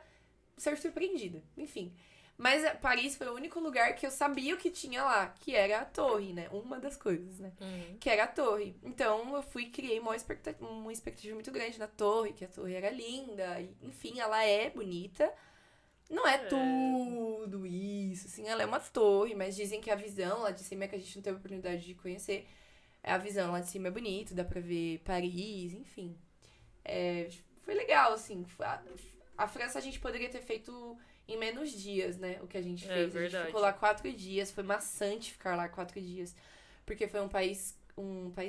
ser surpreendida, enfim. Mas Paris foi o único lugar que eu sabia o que tinha lá, que era a torre, né? Uma das coisas, né? Que era a torre. Então, eu fui e criei uma expectativa muito grande na torre, que a torre era linda. Enfim, ela é bonita. Não é tudo isso, assim, ela é uma torre, mas dizem que a visão lá de cima, que a gente não teve a oportunidade de conhecer, a visão lá de cima é bonita, dá pra ver Paris, enfim. Foi legal, assim. A França a gente poderia ter feito em menos dias, né? O que a gente fez. A gente ficou lá 4 dias, foi maçante ficar lá 4 dias, porque foi um país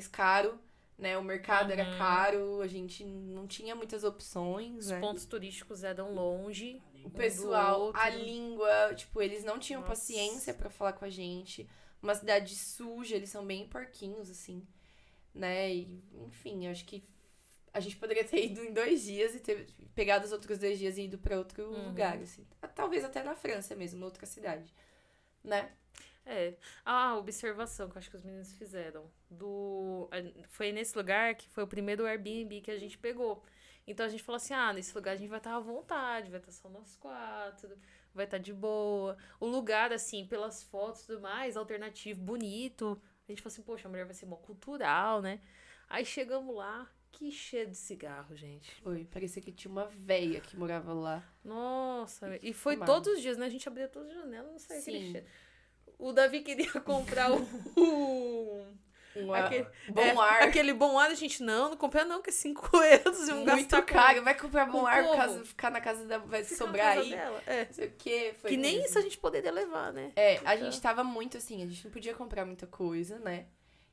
caro, né? O mercado era caro, a gente não tinha muitas opções, Os né? pontos turísticos eram longe. O pessoal, outro. a língua, tipo, eles não tinham Nossa. paciência pra falar com a gente. Uma cidade suja, eles são bem porquinhos, assim, né? E, enfim, eu acho que a gente poderia ter ido em 2 dias e ter pegado os outros 2 dias e ido pra outro lugar, assim. Talvez até na França mesmo, outra cidade, né? Observação que eu acho que os meninos fizeram. Foi nesse lugar que foi o primeiro Airbnb que a gente pegou. Então a gente falou assim, nesse lugar a gente vai estar à vontade, vai estar só nós 4, vai estar de boa. O lugar, assim, pelas fotos e tudo mais, alternativo, bonito. A gente falou assim, poxa, a mulher vai ser mó cultural, né? Aí chegamos lá, que cheiro de cigarro, gente. Foi, parecia que tinha uma véia que morava lá. Nossa, e foi fumava. todos os dias, né? A gente abria todas as janelas, não saía aquele Sim. cheiro. O Davi queria comprar Bom ar. Aquele bom ar, a gente, não compra não, que é 5 euros e um Muito gastar caro. Vai comprar com bom o ar, povo. ficar na casa da... Vai Fica sobrar na casa aí. dela, Não sei o quê. Foi Que nem mesmo. isso a gente poderia levar, né? A gente tava muito assim, a gente não podia comprar muita coisa, né?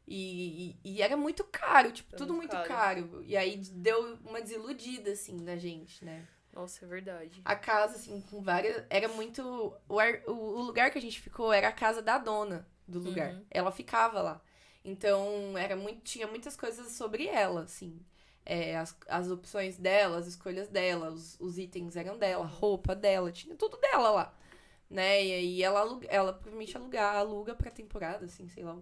E era muito caro, tipo, Era tudo muito muito caro. E aí deu uma desiludida, assim, na gente, né? Nossa, é verdade. A casa, assim, com várias... Era muito... O lugar que a gente ficou era a casa da dona do lugar. Ela ficava lá. Então, tinha muitas coisas sobre ela, assim. As opções dela, as escolhas dela, os itens eram dela, a roupa dela, tinha tudo dela lá. Né? E aí ela provavelmente aluga pra temporada, assim, sei lá.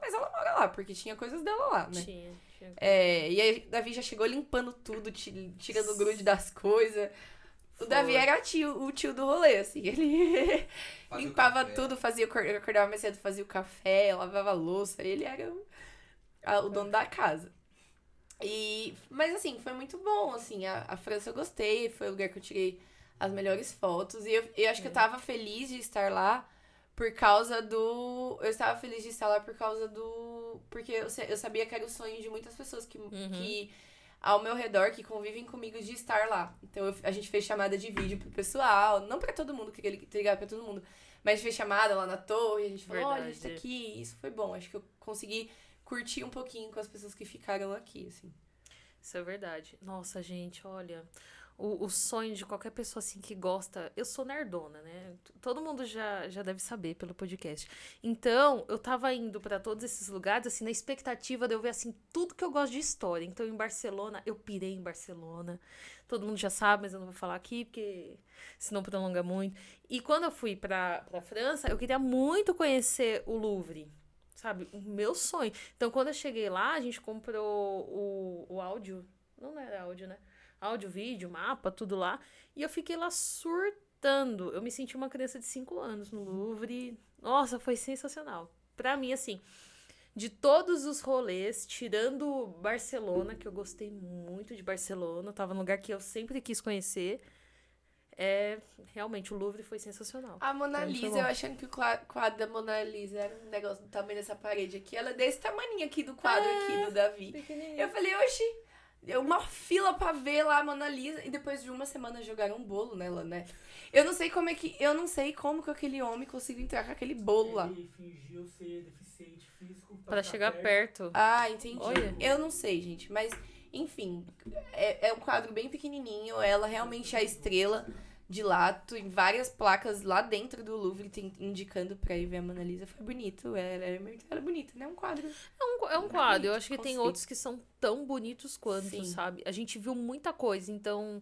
Mas ela mora lá, porque tinha coisas dela lá, né? Tinha. E aí o Davi já chegou limpando tudo, tirando o grude das coisas. O Davi era o tio do rolê, assim. Ele limpava tudo, acordava mais cedo, fazia o café, lavava a louça. Ele era o dono da casa. Mas assim, foi muito bom, assim. A França eu gostei, foi o lugar que eu tirei as melhores fotos. E eu acho que eu tava feliz de estar lá por causa do... Eu estava feliz de estar lá por causa do... Porque eu sabia que era o sonho de muitas pessoas que ao meu redor, que convivem comigo, de estar lá. Então a gente fez chamada de vídeo pro pessoal. Não pra todo mundo, queria ligar pra todo mundo. Mas a gente fez chamada lá na torre. A gente falou, olha, a gente tá aqui. Isso foi bom. Acho que eu consegui curtir um pouquinho com as pessoas que ficaram aqui, assim. Isso é verdade. Nossa, gente, olha... O sonho de qualquer pessoa, assim, que gosta... Eu sou nerdona, né? Todo mundo já deve saber pelo podcast. Então, eu tava indo pra todos esses lugares, assim, na expectativa de eu ver, assim, tudo que eu gosto de história. Então, em Barcelona, eu pirei em Barcelona. Todo mundo já sabe, mas eu não vou falar aqui, porque senão prolonga muito. E quando eu fui pra França, eu queria muito conhecer o Louvre. Sabe? O meu sonho. Então, quando eu cheguei lá, a gente comprou o áudio. Não era áudio, né? Áudio, vídeo, mapa, tudo lá. E eu fiquei lá surtando. Eu me senti uma criança de 5 anos no Louvre. Nossa, foi sensacional. Pra mim, assim, de todos os rolês, tirando Barcelona, que eu gostei muito de Barcelona, tava num lugar que eu sempre quis conhecer. Realmente, o Louvre foi sensacional. A Mona Lisa, eu achando que o quadro da Mona Lisa era um negócio do tamanho dessa parede aqui. Ela é desse tamanho aqui do quadro aqui do Davi. Eu falei, oxi, uma fila pra ver lá a Mona Lisa. E depois de uma semana jogaram um bolo nela, né? Eu não sei como que aquele homem conseguiu entrar com aquele bolo lá. Ele fingiu ser deficiente físico Pra chegar perto. Ah, entendi. Olha. Eu não sei, gente, mas enfim, é um quadro bem pequenininho. Ela realmente é a estrela de lá. Tem várias placas lá dentro do Louvre indicando pra ir ver a Mona Lisa. Foi bonito, ela é bonita, né? Um quadro. É um quadro. Eu acho que tem conceito. outros que são tão bonitos quanto, Sim. sabe? A gente viu muita coisa, então...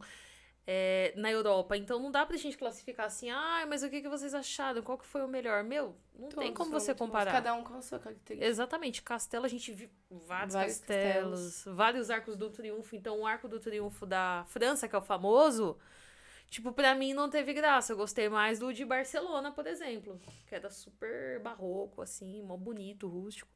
na Europa. Então, não dá pra gente classificar assim, mas o que vocês acharam? Qual que foi o melhor? Meu, não tem como Todos você são muito bons, comparar. cada um com a sua característica. Exatamente. Castelo, a gente viu vários Vários castelos, vários arcos do triunfo. Então, o arco do triunfo da França, que é o famoso, Tipo, pra mim não teve graça. Eu gostei mais do de Barcelona, por exemplo. Que era super barroco, assim, mó bonito, rústico.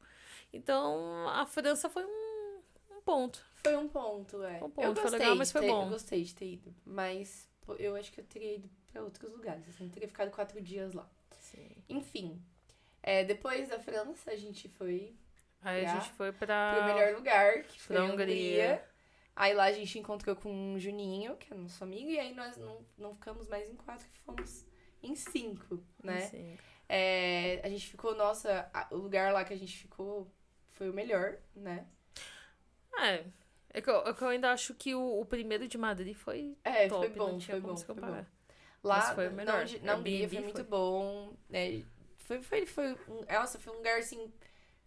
Então, a França foi um ponto. Foi um ponto, é. Um ponto, Eu foi gostei legal, mas de foi ter- bom. Eu gostei de ter ido. Mas pô, eu acho que eu teria ido pra outros lugares. Assim, teria ficado 4 dias lá. Sim. Enfim. Depois da França, a gente foi Aí Pra- a gente foi pro pra... melhor lugar, que foi pra a Hungria. Hungria. Aí lá a gente encontrou com o Juninho, que é nosso amigo, e aí nós não ficamos mais em 4, fomos em 5, né? Sim. A gente ficou, o lugar lá que a gente ficou foi o melhor, né? É que eu ainda acho que o primeiro de Madrid foi top, Foi bom, não tinha foi como bom, se foi bom. comparar. Lá, Mas foi o melhor. na Hungria foi Airbnb muito foi. bom, né? Foi um lugar, assim,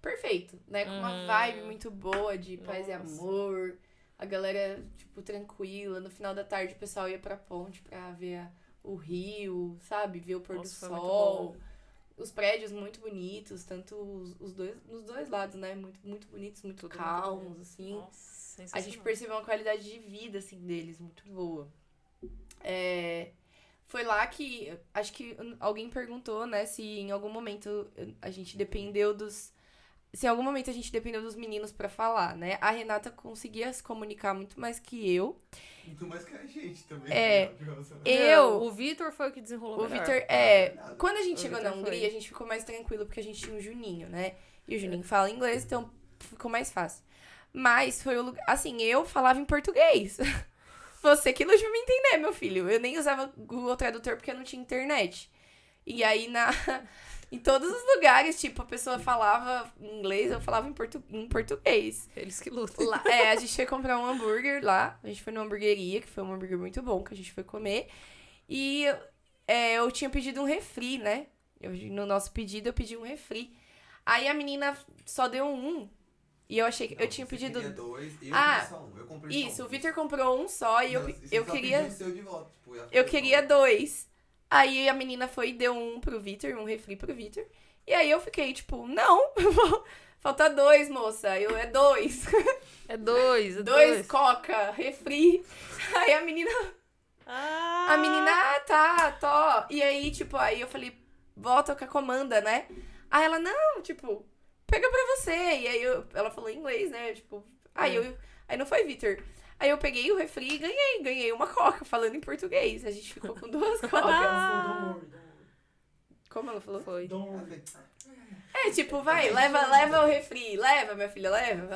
perfeito, né? Com uma Uhum. vibe muito boa de paz e Nossa. amor. A galera, tipo, tranquila. No final da tarde o pessoal ia pra ponte pra ver o rio, sabe? Ver o pôr Nossa, do foi muito sol. bom. Os prédios muito bonitos, tanto nos dois lados, né? Muito, muito bonitos, muito Tudo muito calmos, bonito. assim. Nossa, A sensacional. gente percebeu uma qualidade de vida, assim, deles, muito boa. Foi lá que, acho que alguém perguntou, né, se em algum momento a gente dependeu dos... Se em algum momento a gente dependeu dos meninos pra falar, né? A Renata conseguia se comunicar muito mais que eu. Muito mais que a gente também. É. né? Nossa. O Vitor foi o que desenrolou O melhor. Vitor, quando a gente O chegou Vitor na Hungria, foi. a gente ficou mais tranquilo, porque a gente tinha o Juninho, né? E o Juninho fala inglês, então ficou mais fácil. Mas foi o lugar, assim, eu falava em português. Você que luta pra me entender, meu filho. Eu nem usava Google Tradutor porque eu não tinha internet. E aí, em todos os lugares, tipo, a pessoa falava em inglês, eu falava em português. Eles que lutam. Lá, a gente foi comprar um hambúrguer lá. A gente foi numa hamburgueria, que foi um hambúrguer muito bom, que a gente foi comer. E eu tinha pedido um refri, né? No nosso pedido, eu pedi um refri. Aí a menina só deu um. E eu achei que eu tinha Você pedido... queria 2, eu Ah, pedi só um. Eu comprei só Isso, um. o Vitor comprou um só e Não, eu só queria... pediu o seu de volta, tipo, Eu queria 2. Aí a menina foi e deu um pro Vitor, um refri pro Vitor. E aí eu fiquei, tipo, não, falta 2, moça. É 2. É 2, é 2 coca, refri. Aí a menina, tá, tô. E aí, tipo, aí eu falei, volta com a comanda, né? Aí ela, não, tipo, pega pra você. E aí ela falou em inglês, né? Tipo, aí não foi Vitor. Aí eu peguei o refri e ganhei uma coca, falando em português. A gente ficou com 2 cocas. Don't worry. Como ela falou? Foi. Don't Eu worry. falei, Tipo, vai, leva o refri. Leva, minha filha, leva.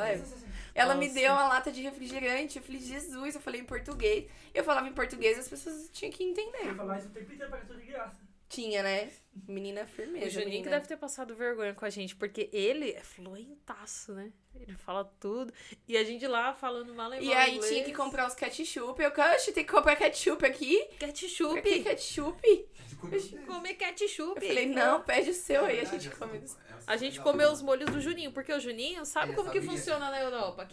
Ela me Nossa. deu uma lata de refrigerante. Eu falei, Jesus, eu falei em português. Eu falava em português, as pessoas tinham que Eu entender. ia falar isso o tempo inteiro pra tudo de graça. Tinha, né? Menina firmeza. O Juninho que menina. deve ter passado vergonha com a gente, porque ele é fluentaço, né? Ele fala tudo. E a gente lá falando mal E aí tinha que comprar os ketchup. Eu, oxe, tem que comprar ketchup aqui? Pra que ketchup. ketchup? Comer ketchup. Eu falei, não, pede o seu aí, a Verdade, gente essa come. essa A gente legal. comeu os molhos do Juninho, porque o Juninho sabe Ele como que sabia. funciona na Europa.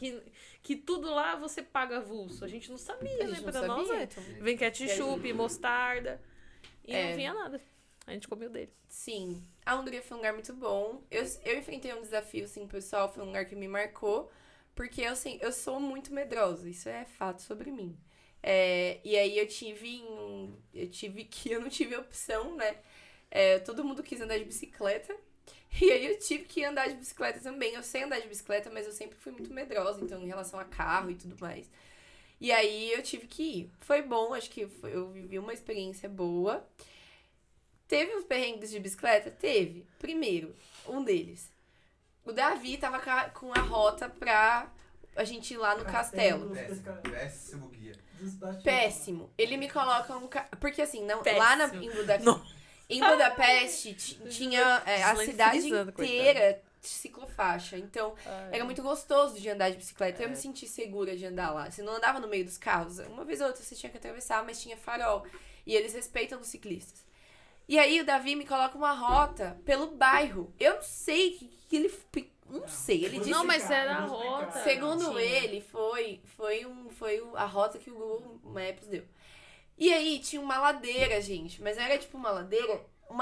Que tudo lá você paga avulso. A gente não sabia, A né? gente não Pra nós sabia, é. então. Vem ketchup, mostarda. E É. não vinha nada. A gente comeu dele. Sim, a Hungria foi um lugar muito bom. Eu enfrentei um desafio, assim, pessoal, foi um lugar que me marcou, porque assim, eu sou muito medrosa, isso é fato sobre mim. E aí eu não tive opção, né? Todo mundo quis andar de bicicleta, e aí eu tive que andar de bicicleta também. Eu sei andar de bicicleta, mas eu sempre fui muito medrosa, então, em relação a carro e tudo mais. E aí eu tive que ir. Foi bom, acho que eu vivi uma experiência boa. Teve uns perrengues de bicicleta? Teve. Primeiro, um deles. O Davi tava com a rota pra a gente ir lá no castelo. Péssimo guia. Péssimo. Ele me coloca Porque assim, não, Péssimo. lá em Budapeste tinha a Gisele cidade frisando, inteira ciclofaixa. Então, era muito gostoso de andar de bicicleta. Eu É. me senti segura de andar lá. Você não andava no meio dos carros. Uma vez ou outra você tinha que atravessar, mas tinha farol. E eles respeitam os ciclistas. E aí o Davi me coloca uma rota pelo bairro. Eu não sei que ele... Não sei, ele disse... Não, mas era a rota. Segundo Tinha. ele, foi a rota que o Google Maps deu. E aí tinha uma ladeira, gente. Mas era tipo uma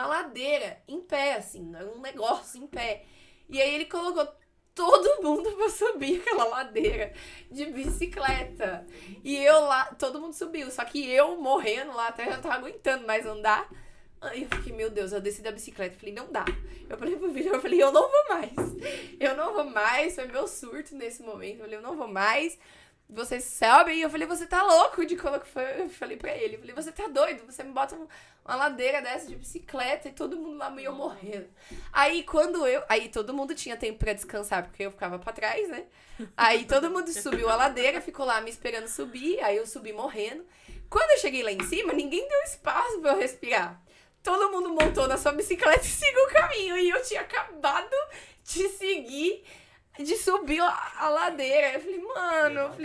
ladeira em pé, assim. Era um negócio em pé. E aí ele colocou todo mundo pra subir aquela ladeira de bicicleta. E eu lá, todo mundo subiu, só que eu morrendo lá, até já não tava aguentando mais andar. Aí eu fiquei, meu Deus, eu desci da bicicleta, falei, não dá. Eu falei pro Vitor, eu falei, eu não vou mais. Eu não vou mais, foi meu surto nesse momento. Eu falei, eu não vou mais. Vocês sobem, e eu falei, você tá louco de colocar. Eu falei pra ele, eu falei, você tá doido? Você me bota uma ladeira dessa de bicicleta e todo mundo lá meio morrendo. Aí aí todo mundo tinha tempo pra descansar, porque eu ficava pra trás, né? Aí todo mundo subiu a ladeira, ficou lá me esperando subir, aí eu subi morrendo. Quando eu cheguei lá em cima, ninguém deu espaço pra eu respirar. Todo mundo montou na sua bicicleta e seguiu o caminho. E eu tinha acabado de seguir, de subir a ladeira. Eu falei, mano, eu vou...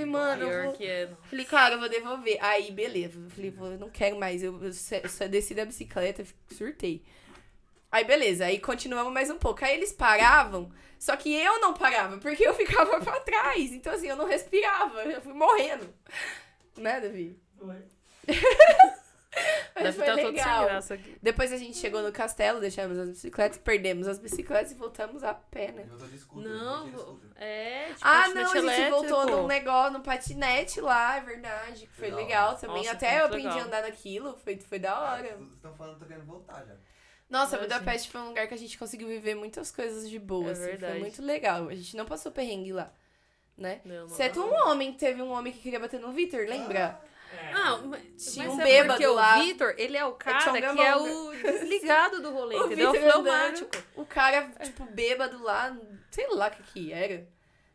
Falei, cara, eu vou devolver. Aí, beleza. Eu falei, eu não quero mais. Eu só desci da bicicleta, surtei. Aí, beleza. Aí, continuamos mais um pouco. Aí, eles paravam, só que eu não parava, porque eu ficava pra trás. Então, assim, eu não respirava. Eu fui morrendo. Né, Davi? Foi. Mas Deve foi estar todo sem legal. graça aqui. Depois a gente chegou no castelo, deixamos as bicicletas, perdemos as bicicletas e voltamos a pé, né? Ele voltou de scooter, Não, ele tinha scooter. tipo, Ah, não, patinete a gente elétrico. voltou num negócio, num patinete lá, é verdade. Que foi legal também. Nossa, Até foi eu muito aprendi legal. a andar naquilo, foi da hora. Vocês estão falando que tá querendo voltar já. Nossa, Ah, Budapeste foi um lugar que a gente conseguiu viver muitas coisas de boa, É assim. Foi verdade. muito legal. A gente não passou perrengue lá, né? Não, não. Exceto teve um homem que queria bater no Vitor, lembra? É. Ah, mas Tinha um é bêbado porque lá. o Vitor, ele é o cara que é Tchongamonga. o desligado do rolê, O entendeu? Vitor Fleumático. O cara, tipo, bêbado lá, sei lá o que era.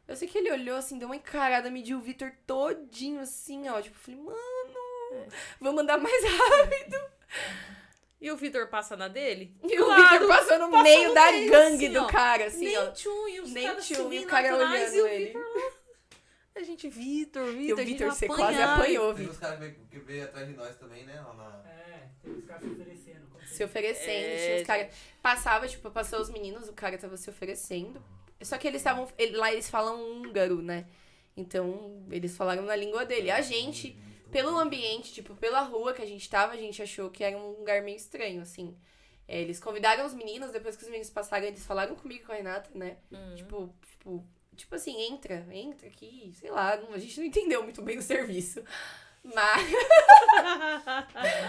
Eu sei que ele olhou assim, deu uma encarada, mediu o Vitor todinho assim, ó. Tipo, falei, mano, vamos andar mais rápido. E o Vitor passa na dele? E o Claro, Vitor passou no passa meio no da meio, gangue assim, do ó. cara, assim, Nem ó. tchum, e os Nem caras tchum, e subindo o cara atrás, olhando e o ele. Vitor lá. A gente, Vitor, E o a gente Vitor, vai você quase apanhar. apanhou, Teve Vitor. os caras que veio atrás de nós também, né? Lá na... Tem os caras se oferecendo. Se oferecendo, É, tinha os caras. Passava, tipo, passou os meninos, o cara tava se oferecendo. Só que eles estavam. Lá eles falam húngaro, né? Então, eles falaram na língua dele. A gente, pelo ambiente, tipo, pela rua que a gente tava, a gente achou que era um lugar meio estranho, assim. Eles convidaram os meninos, depois que os meninos passaram, eles falaram comigo e com a Renata, né? Tipo assim, entra aqui, sei lá, a gente não entendeu muito bem o serviço. Mas,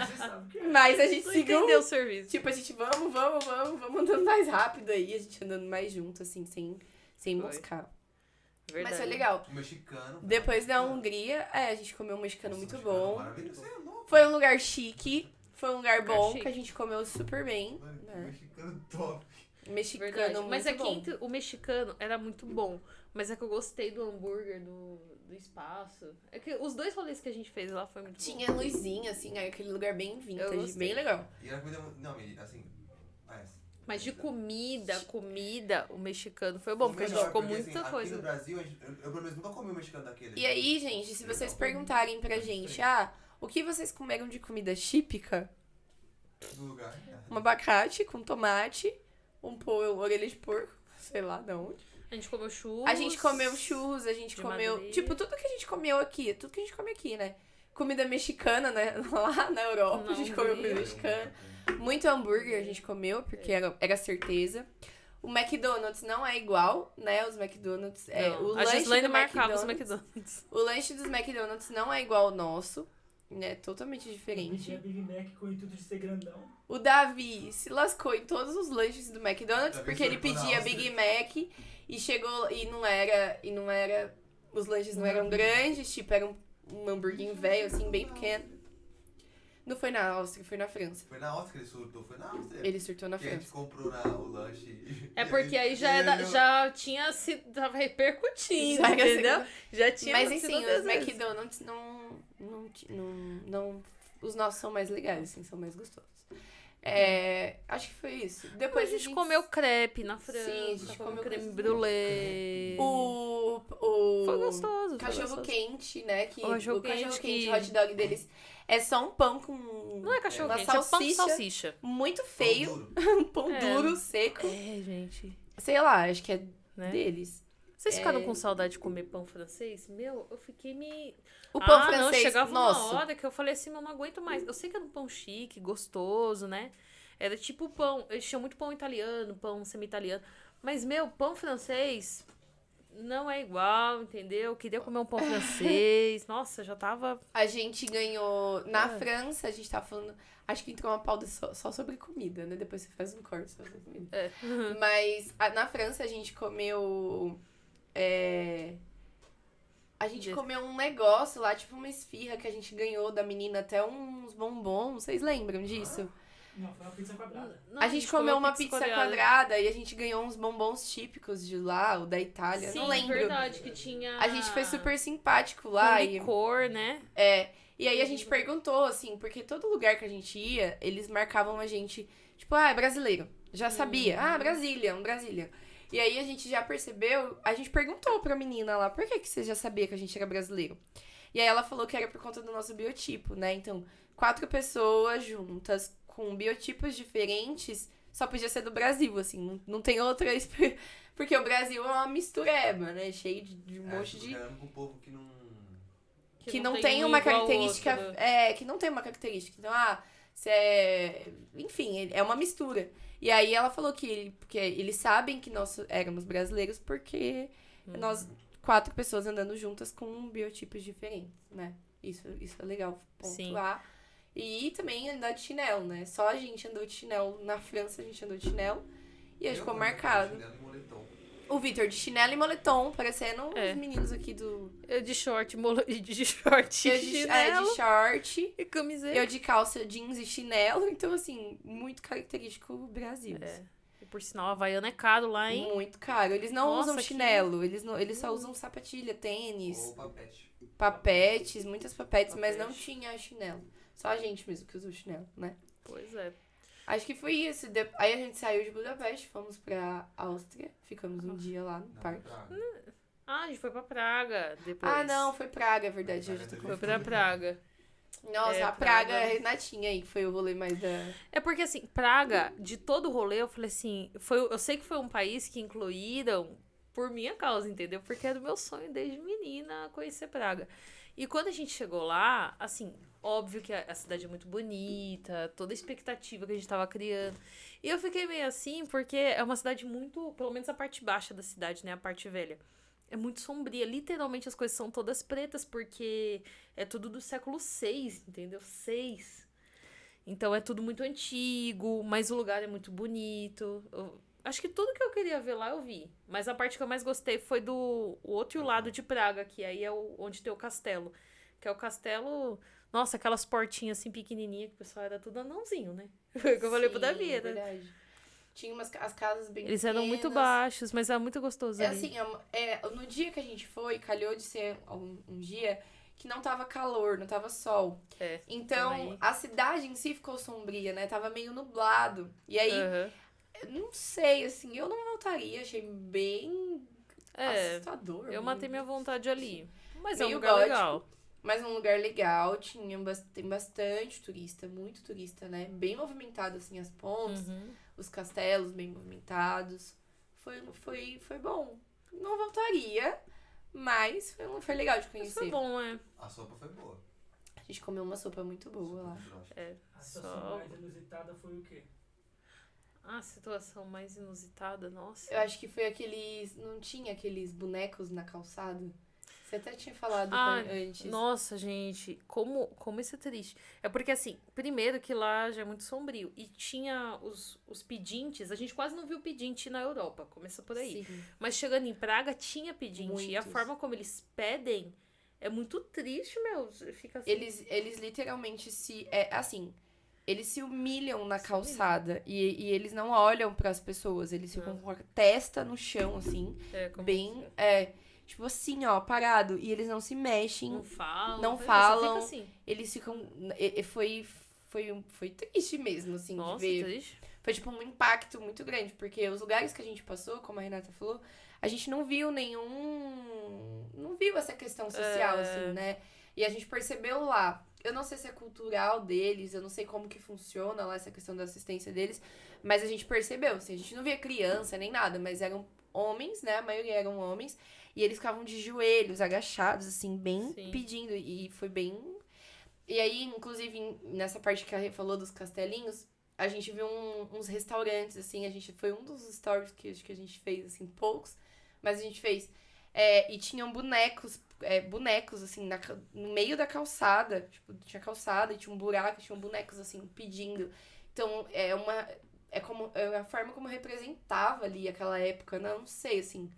Você sabe que é. mas a gente Não seguiu. entendeu o serviço. Tipo, a gente, vamos andando mais rápido aí, a gente andando mais junto, assim, sem Foi. moscar. Verdade. Mas foi legal. O mexicano. Depois da Hungria, a gente comeu um mexicano muito bom. Maravilhoso, você é louco. Foi um lugar chique, foi um lugar Lugar bom, chique. que a gente comeu super bem. Mano, né? mexicano top. Mexicano Verdade. muito Mas é que bom. o mexicano era muito bom. Mas é que eu gostei do hambúrguer, do espaço. É que os dois rolês que a gente fez lá foi muito bom. Tinha luzinha, assim, aí aquele lugar bem Eu vintage, gostei. bem legal. E era comida muito... Não, assim... Mas de comida, o mexicano foi bom, porque a gente Melhor, ficou porque, muita assim, coisa. Aqui no Brasil, eu pelo menos nunca comi um mexicano daquele. E aí, gente, se vocês perguntarem pra gente, o que vocês comeram de comida típica? Do lugar. Um abacate com tomate, orelha de porco, sei lá de onde. A gente comeu churros. A gente comeu churros, a gente de comeu. Madrid. Tipo, tudo que a gente comeu aqui, tudo que a gente come aqui, né? Comida mexicana, né? Lá na Europa, a gente Na comeu Hungria. comida mexicana. Muito hambúrguer a gente comeu, porque era certeza. O McDonald's não é igual, né? Os McDonald's. Não, O a lanche Gislaine do marcava os McDonald's. McDonald's. O lanche dos McDonald's não é igual ao nosso, né? Totalmente Tinha diferente. Big Mac com o intuito de ser grandão. O Davi se lascou em todos os lanches do McDonald's, Davi porque ele surtou na pedia Áustria. Big Mac e chegou e não era os lanches não eram grandes, tipo, era um hamburguinho velho assim, bem pequeno. Não foi na Áustria, foi na França. Foi na Áustria que ele surtou, foi na Áustria. Ele surtou na Que a gente França. comprou o lanche. É porque aí já tinha sido. Tava repercutindo, Já era entendeu? segunda. Já tinha Mas acontecido enfim, os outras vezes. McDonald's não. Os nossos são mais legais, assim, são mais gostosos. Acho que foi isso. Depois a gente comeu crepe na França. Sim, a gente comeu creme coisa- brulee. O Foi gostoso. cachorro quente, né? Que O cachorro o cachorro quente quente, que- hot dog deles é só um pão com Não é cachorro uma quente, é pão com salsicha salsicha. muito Pão feio, duro. um pão É. duro, seco. É, gente. Sei lá, acho que é Né? deles. Vocês ficaram com saudade de comer pão francês? Meu, eu fiquei me... O pão Não, francês, chegava nossa. uma hora que eu falei assim, eu não aguento mais. Eu sei que era um pão chique, gostoso, né? Era tipo pão, eles tinham muito pão italiano, pão semi-italiano. Mas, meu, pão francês, não é igual, entendeu? Eu queria comer um pão francês. Nossa, já tava... A gente ganhou. Na França, a gente tava falando. Acho que entrou uma pauta só sobre comida, né? Depois você faz um corte sobre comida. É. Mas na França a gente comeu. A gente comeu um negócio lá, tipo uma esfirra que a gente ganhou da menina, até uns bombons. Vocês lembram disso? Não, foi uma pizza quadrada. Não, A gente comeu uma pizza coreana. quadrada e a gente ganhou uns bombons típicos de lá, o da Itália. Sim, Não lembro. verdade, que tinha... A gente foi super simpático com lá. E licor, né? e aí a gente perguntou, assim, porque todo lugar que a gente ia, eles marcavam a gente, tipo, é brasileiro. Já sabia. Brasília. E aí a gente já percebeu, a gente perguntou pra menina lá, por que você já sabia que a gente era brasileiro? E aí ela falou que era por conta do nosso biotipo, né? Então, 4 pessoas juntas, com biotipos diferentes, só podia ser do Brasil, assim, não tem outra... Porque o Brasil é uma mistureba, né? Cheio de um monte de... Com o povo que não... Que não um tem uma igual ao característica. outro. Que não tem uma característica. Então, você é. Enfim, é uma mistura. E aí ela falou porque eles sabem que nós éramos brasileiros porque nós, 4 pessoas andando juntas com biotipos diferentes, né? Isso é legal pontuar. E também andar de chinelo, né? Só a gente andou de chinelo. Na França a gente andou de chinelo. E aí ficou marcado. O Vitor de chinelo e moletom, parecendo os meninos aqui do... Eu de short, de Eu chinelo de short. e camiseta. Eu de calça jeans e chinelo. Então, assim, muito característico Brasil. E por sinal, a Havaiana é caro lá, hein? Muito caro. Eles não Nossa, usam chinelo. Eles só usam sapatilha, tênis, Ou papete. papetes, muitas papetes, mas não tinha chinelo. Só a gente mesmo que usa o chinelo, né? Pois é. Acho que foi isso. Aí a gente saiu de Budapeste, fomos pra Áustria. Ficamos um dia lá no parque. A gente foi pra Praga depois. Não, foi Praga, é verdade. Eu já tô Foi pra Praga. Nossa, a Praga, a Renatinha aí, que foi o rolê mais da... É porque, assim, Praga, de todo o rolê, eu falei assim... eu sei que foi um país que incluíram por minha causa, entendeu? Porque é do meu sonho desde menina conhecer Praga. E quando a gente chegou lá, assim... Óbvio que a cidade é muito bonita, toda a expectativa que a gente tava criando. E eu fiquei meio assim, porque é uma cidade muito... Pelo menos a parte baixa da cidade, né? A parte velha. É muito sombria. Literalmente as coisas são todas pretas, porque é tudo do século VI, entendeu? 6. Então é tudo muito antigo, mas o lugar é muito bonito. Acho que tudo que eu queria ver lá eu vi. Mas a parte que eu mais gostei foi o outro lado de Praga, que aí é onde tem o castelo. Que é o castelo... Nossa, aquelas portinhas assim pequenininhas que o pessoal era tudo anãozinho, né? Foi o que eu falei pro Davi, né? Verdade. Tinha as casas bem Eles pequenas. eram muito baixos, mas era muito gostoso ali. Assim, no dia que a gente foi, calhou de ser um dia que não tava calor, não tava sol. Então, aí... a cidade em si ficou sombria, né? Tava meio nublado. E aí, não sei, assim, eu não voltaria. Achei bem assustador. Eu matei minha vontade ali. Mas é um meio lugar gótico. legal. Mas um lugar legal, tem bastante turista, muito turista, né? Bem movimentado, assim, as pontes, os castelos bem movimentados. Foi bom. Não voltaria, mas foi legal de conhecer. Mas foi bom, A sopa foi boa. A gente comeu uma sopa muito boa lá. A situação mais inusitada foi o quê? A situação mais inusitada, nossa. Eu acho que foi aqueles... Não tinha aqueles bonecos na calçada? Você até tinha falado antes. Nossa, gente, como isso é triste. É porque, assim, primeiro que lá já é muito sombrio. E tinha os pedintes, a gente quase não viu pedinte na Europa, começa por aí. Sim. Mas chegando em Praga, tinha pedinte. Muitos. E a forma como eles pedem é muito triste, meu. Fica assim. Eles literalmente eles se humilham na calçada e eles não olham pras pessoas, eles ficam com a testa no chão, assim, bem... Tipo assim, ó, parado. E eles não se mexem. Não falam. Fica assim. Eles ficam... Foi triste mesmo, assim, Nossa, de ver. triste. Foi, tipo, um impacto muito grande. Porque os lugares que a gente passou, como a Renata falou, a gente não viu não viu essa questão social, assim, né? E a gente percebeu lá. Eu não sei se é cultural deles, eu não sei como que funciona lá essa questão da assistência deles. Mas a gente percebeu, assim, a gente não via criança nem nada, mas eram homens, né? A maioria eram homens. E eles ficavam de joelhos, agachados, assim, bem pedindo. E foi bem... E aí, inclusive, nessa parte que a Rê falou dos castelinhos, a gente viu uns restaurantes, assim. Foi um dos stories que acho que a gente fez, assim, poucos. Mas a gente fez E tinham bonecos, assim, no meio da calçada. Tipo, tinha calçada e tinha um buraco, tinham bonecos, assim, pedindo. Então, é a forma como representava ali aquela época, né? Eu não sei, assim.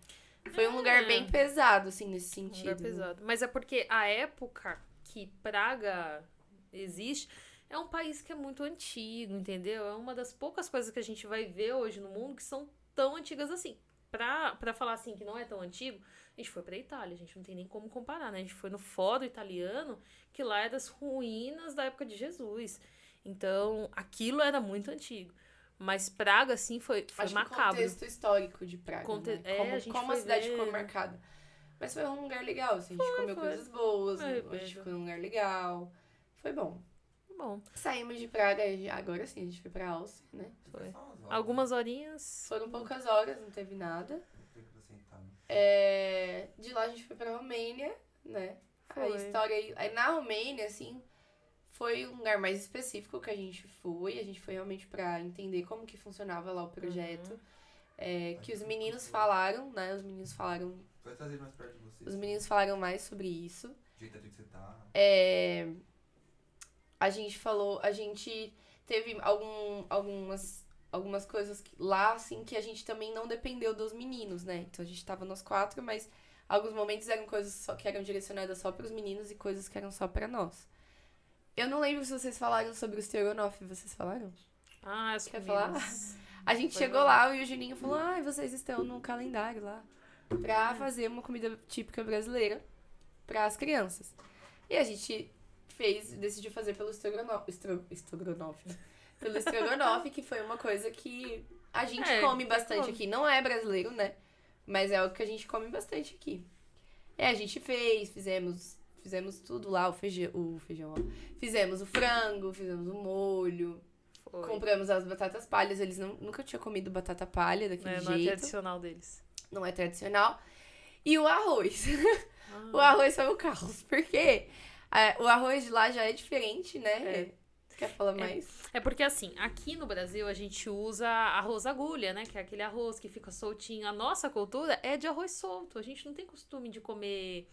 Foi um lugar bem pesado, assim, nesse sentido. Um lugar pesado. Mas é porque a época que Praga existe é um país que é muito antigo, entendeu? É uma das poucas coisas que a gente vai ver hoje no mundo que são tão antigas assim. Pra falar assim que não é tão antigo, a gente foi pra Itália, a gente não tem nem como comparar, né? A gente foi no Fórum Italiano, que lá é das ruínas da época de Jesus. Então, aquilo era muito antigo. Mas Praga, assim, foi Acho macabro. Que o contexto histórico de Praga, né? Como a cidade ficou marcada. Mas foi um lugar legal, assim. A gente comeu coisas boas, a gente ficou num lugar legal. Foi bom. Bom. Saímos de Praga, agora sim, a gente foi pra Áustria, né? Foi. Algumas horinhas. Foram poucas horas, não teve nada. De lá a gente foi pra Romênia, né? Foi. A história aí na Romênia, assim, foi um lugar mais específico que a gente foi. A gente foi realmente pra entender como que funcionava lá o projeto. Que os meninos falaram, né? Os meninos falaram... Vai trazer mais perto de vocês. Os meninos falaram mais sobre isso. Do jeito que você tá. A gente teve algumas coisas lá, assim, que a gente também não dependeu dos meninos, né? Então a gente tava nós 4, mas alguns momentos eram coisas que eram direcionadas só pros meninos e coisas que eram só pra nós. Eu não lembro se vocês falaram sobre o Strogonoff, vocês falaram? As Quer comidas. falar? A gente chegou lá e o Juninho falou, vocês estão no calendário lá pra fazer uma comida típica brasileira pras crianças. E a gente decidiu fazer pelo Strogonoff, pelo Strogonoff, que foi uma coisa que a gente come bastante aqui. Não é brasileiro, né? Mas é algo que a gente come bastante aqui. A gente fizemos tudo lá, o feijão, ó. Fizemos o frango, fizemos o molho. Foi. Compramos as batatas palhas. Eles nunca tinham comido batata palha daquele jeito. Não é tradicional deles. Não é tradicional. E o arroz. O arroz foi o caos. Por quê? O arroz de lá já é diferente, né? Quer falar mais? É porque assim, aqui no Brasil a gente usa arroz agulha, né? Que é aquele arroz que fica soltinho. A nossa cultura é de arroz solto. A gente não tem costume de comer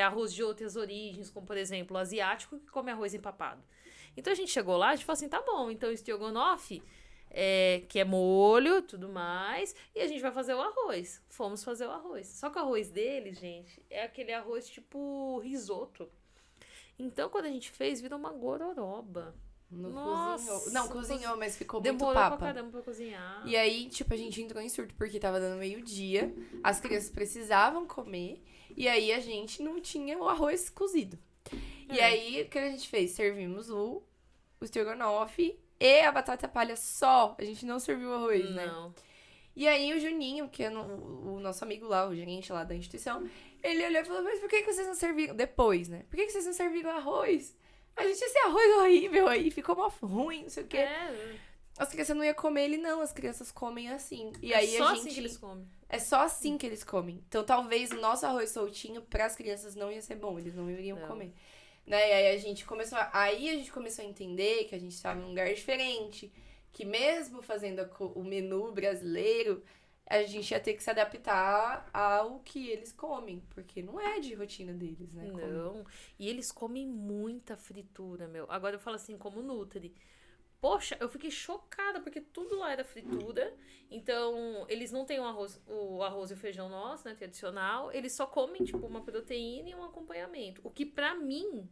arroz de outras origens, como por exemplo o asiático que come arroz empapado. Então a gente chegou lá, a gente falou assim, tá bom, então o Strogonoff, que é molho, tudo mais, e a gente vai fazer o arroz. Fomos fazer o arroz. Só que o arroz deles, gente, é aquele arroz tipo risoto. Então quando a gente fez, virou uma gororoba. Cozinhou, mas ficou demorou muito papa. Pra caramba pra cozinhar. E aí, tipo, a gente entrou em surto porque tava dando meio-dia, as crianças precisavam comer, e aí a gente não tinha o arroz cozido. E aí, o que a gente fez? Servimos o Strogonoff e a batata palha só. A gente não serviu o arroz, né? Não. E aí, o Juninho, que é o nosso amigo lá, o gerente lá da instituição, ele olhou e falou, mas por que vocês não serviram... Depois, né? Por que vocês não serviram arroz? A gente, esse arroz horrível aí, ficou mó ruim, não sei o quê. As crianças não iam comer ele, não. As crianças comem assim. E aí só a gente... assim que eles comem. É só assim que eles comem. Então, talvez o nosso arroz soltinho pras crianças não ia ser bom. Eles não iriam comer. Né? E aí a gente começou a entender que a gente estava em um lugar diferente. Que mesmo fazendo o menu brasileiro, a gente ia ter que se adaptar ao que eles comem. Porque não é de rotina deles, né? Não. E eles comem muita fritura, meu. Agora eu falo assim, como Nutri. Poxa, eu fiquei chocada, porque tudo lá era fritura. Então, eles não têm o arroz e o feijão nosso, né, tradicional. Eles só comem, tipo, uma proteína e um acompanhamento. O que, pra mim,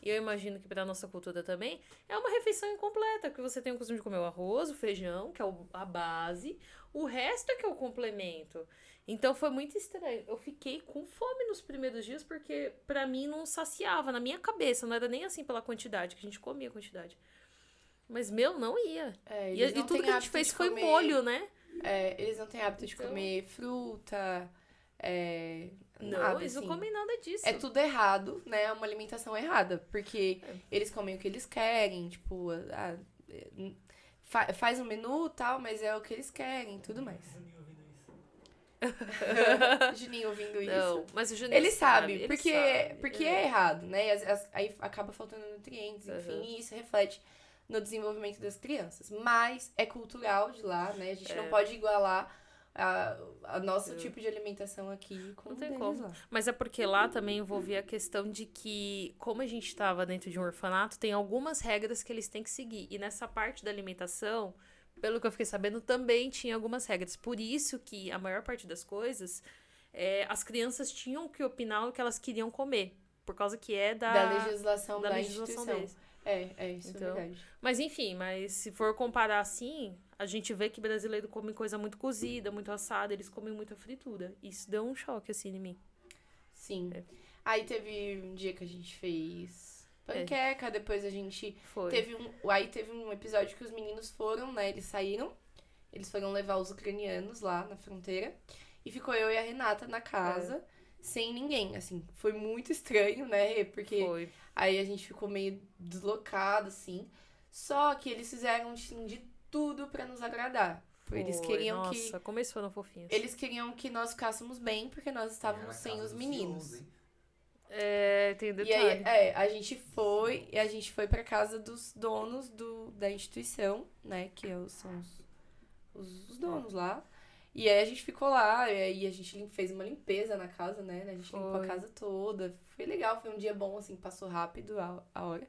e eu imagino que pra nossa cultura também, é uma refeição incompleta. Porque você tem o costume de comer o arroz, o feijão, que é a base. O resto é que é o complemento. Então, foi muito estranho. Eu fiquei com fome nos primeiros dias, porque pra mim não saciava. Na minha cabeça, não era nem assim pela quantidade, que a gente comia a quantidade. Mas, não ia. E tudo que a gente fez foi molho, né? Eles não têm hábito de comer fruta, não, nada, eles assim. não comem nada disso. É tudo errado, né? É uma alimentação errada. Porque eles comem o que eles querem, tipo... faz um menu e tal, mas é o que eles querem, tudo mais. Juninho ouvindo isso. Não, mas o Juninho ele sabe, porque sabe. É errado, né? Aí acaba faltando nutrientes, enfim, e isso reflete no desenvolvimento das crianças. Mas é cultural de lá, né? A gente não pode igualar a nosso tipo de alimentação aqui com Não tem deles como. lá. Mas é porque lá também envolvia a questão de que, como a gente estava dentro de um orfanato, tem algumas regras que eles têm que seguir. E nessa parte da alimentação, pelo que eu fiquei sabendo, também tinha algumas regras. Por isso que a maior parte das coisas, as crianças tinham que opinar o que elas queriam comer. Por causa que é Da legislação da legislação instituição. deles. Isso Então, é verdade. Mas enfim, se for comparar assim, a gente vê que brasileiro come coisa muito cozida, muito assada, eles comem muita fritura. Isso deu um choque, assim, em mim. Sim. Aí teve um dia que a gente fez panqueca, depois a gente Foi. teve um episódio que os meninos foram, né? Eles foram levar os ucranianos lá na fronteira. E ficou eu e a Renata na casa, sem ninguém, assim. Foi muito estranho, né? Porque Foi. aí a gente ficou meio deslocado, assim. Só que eles fizeram, assim, de tudo pra nos agradar. Eles queriam Nossa, como eles foram fofinhos. Eles queriam que nós ficássemos bem, porque nós estávamos Era sem casa os do meninos. Cioso, hein? Tem E detalhe. aí, a gente foi pra casa dos donos da instituição, né? Que são os donos lá. E aí a gente ficou lá, e aí a gente fez uma limpeza na casa, né? A gente limpou a Foi. casa toda. Foi legal, foi um dia bom, assim, passou rápido a hora.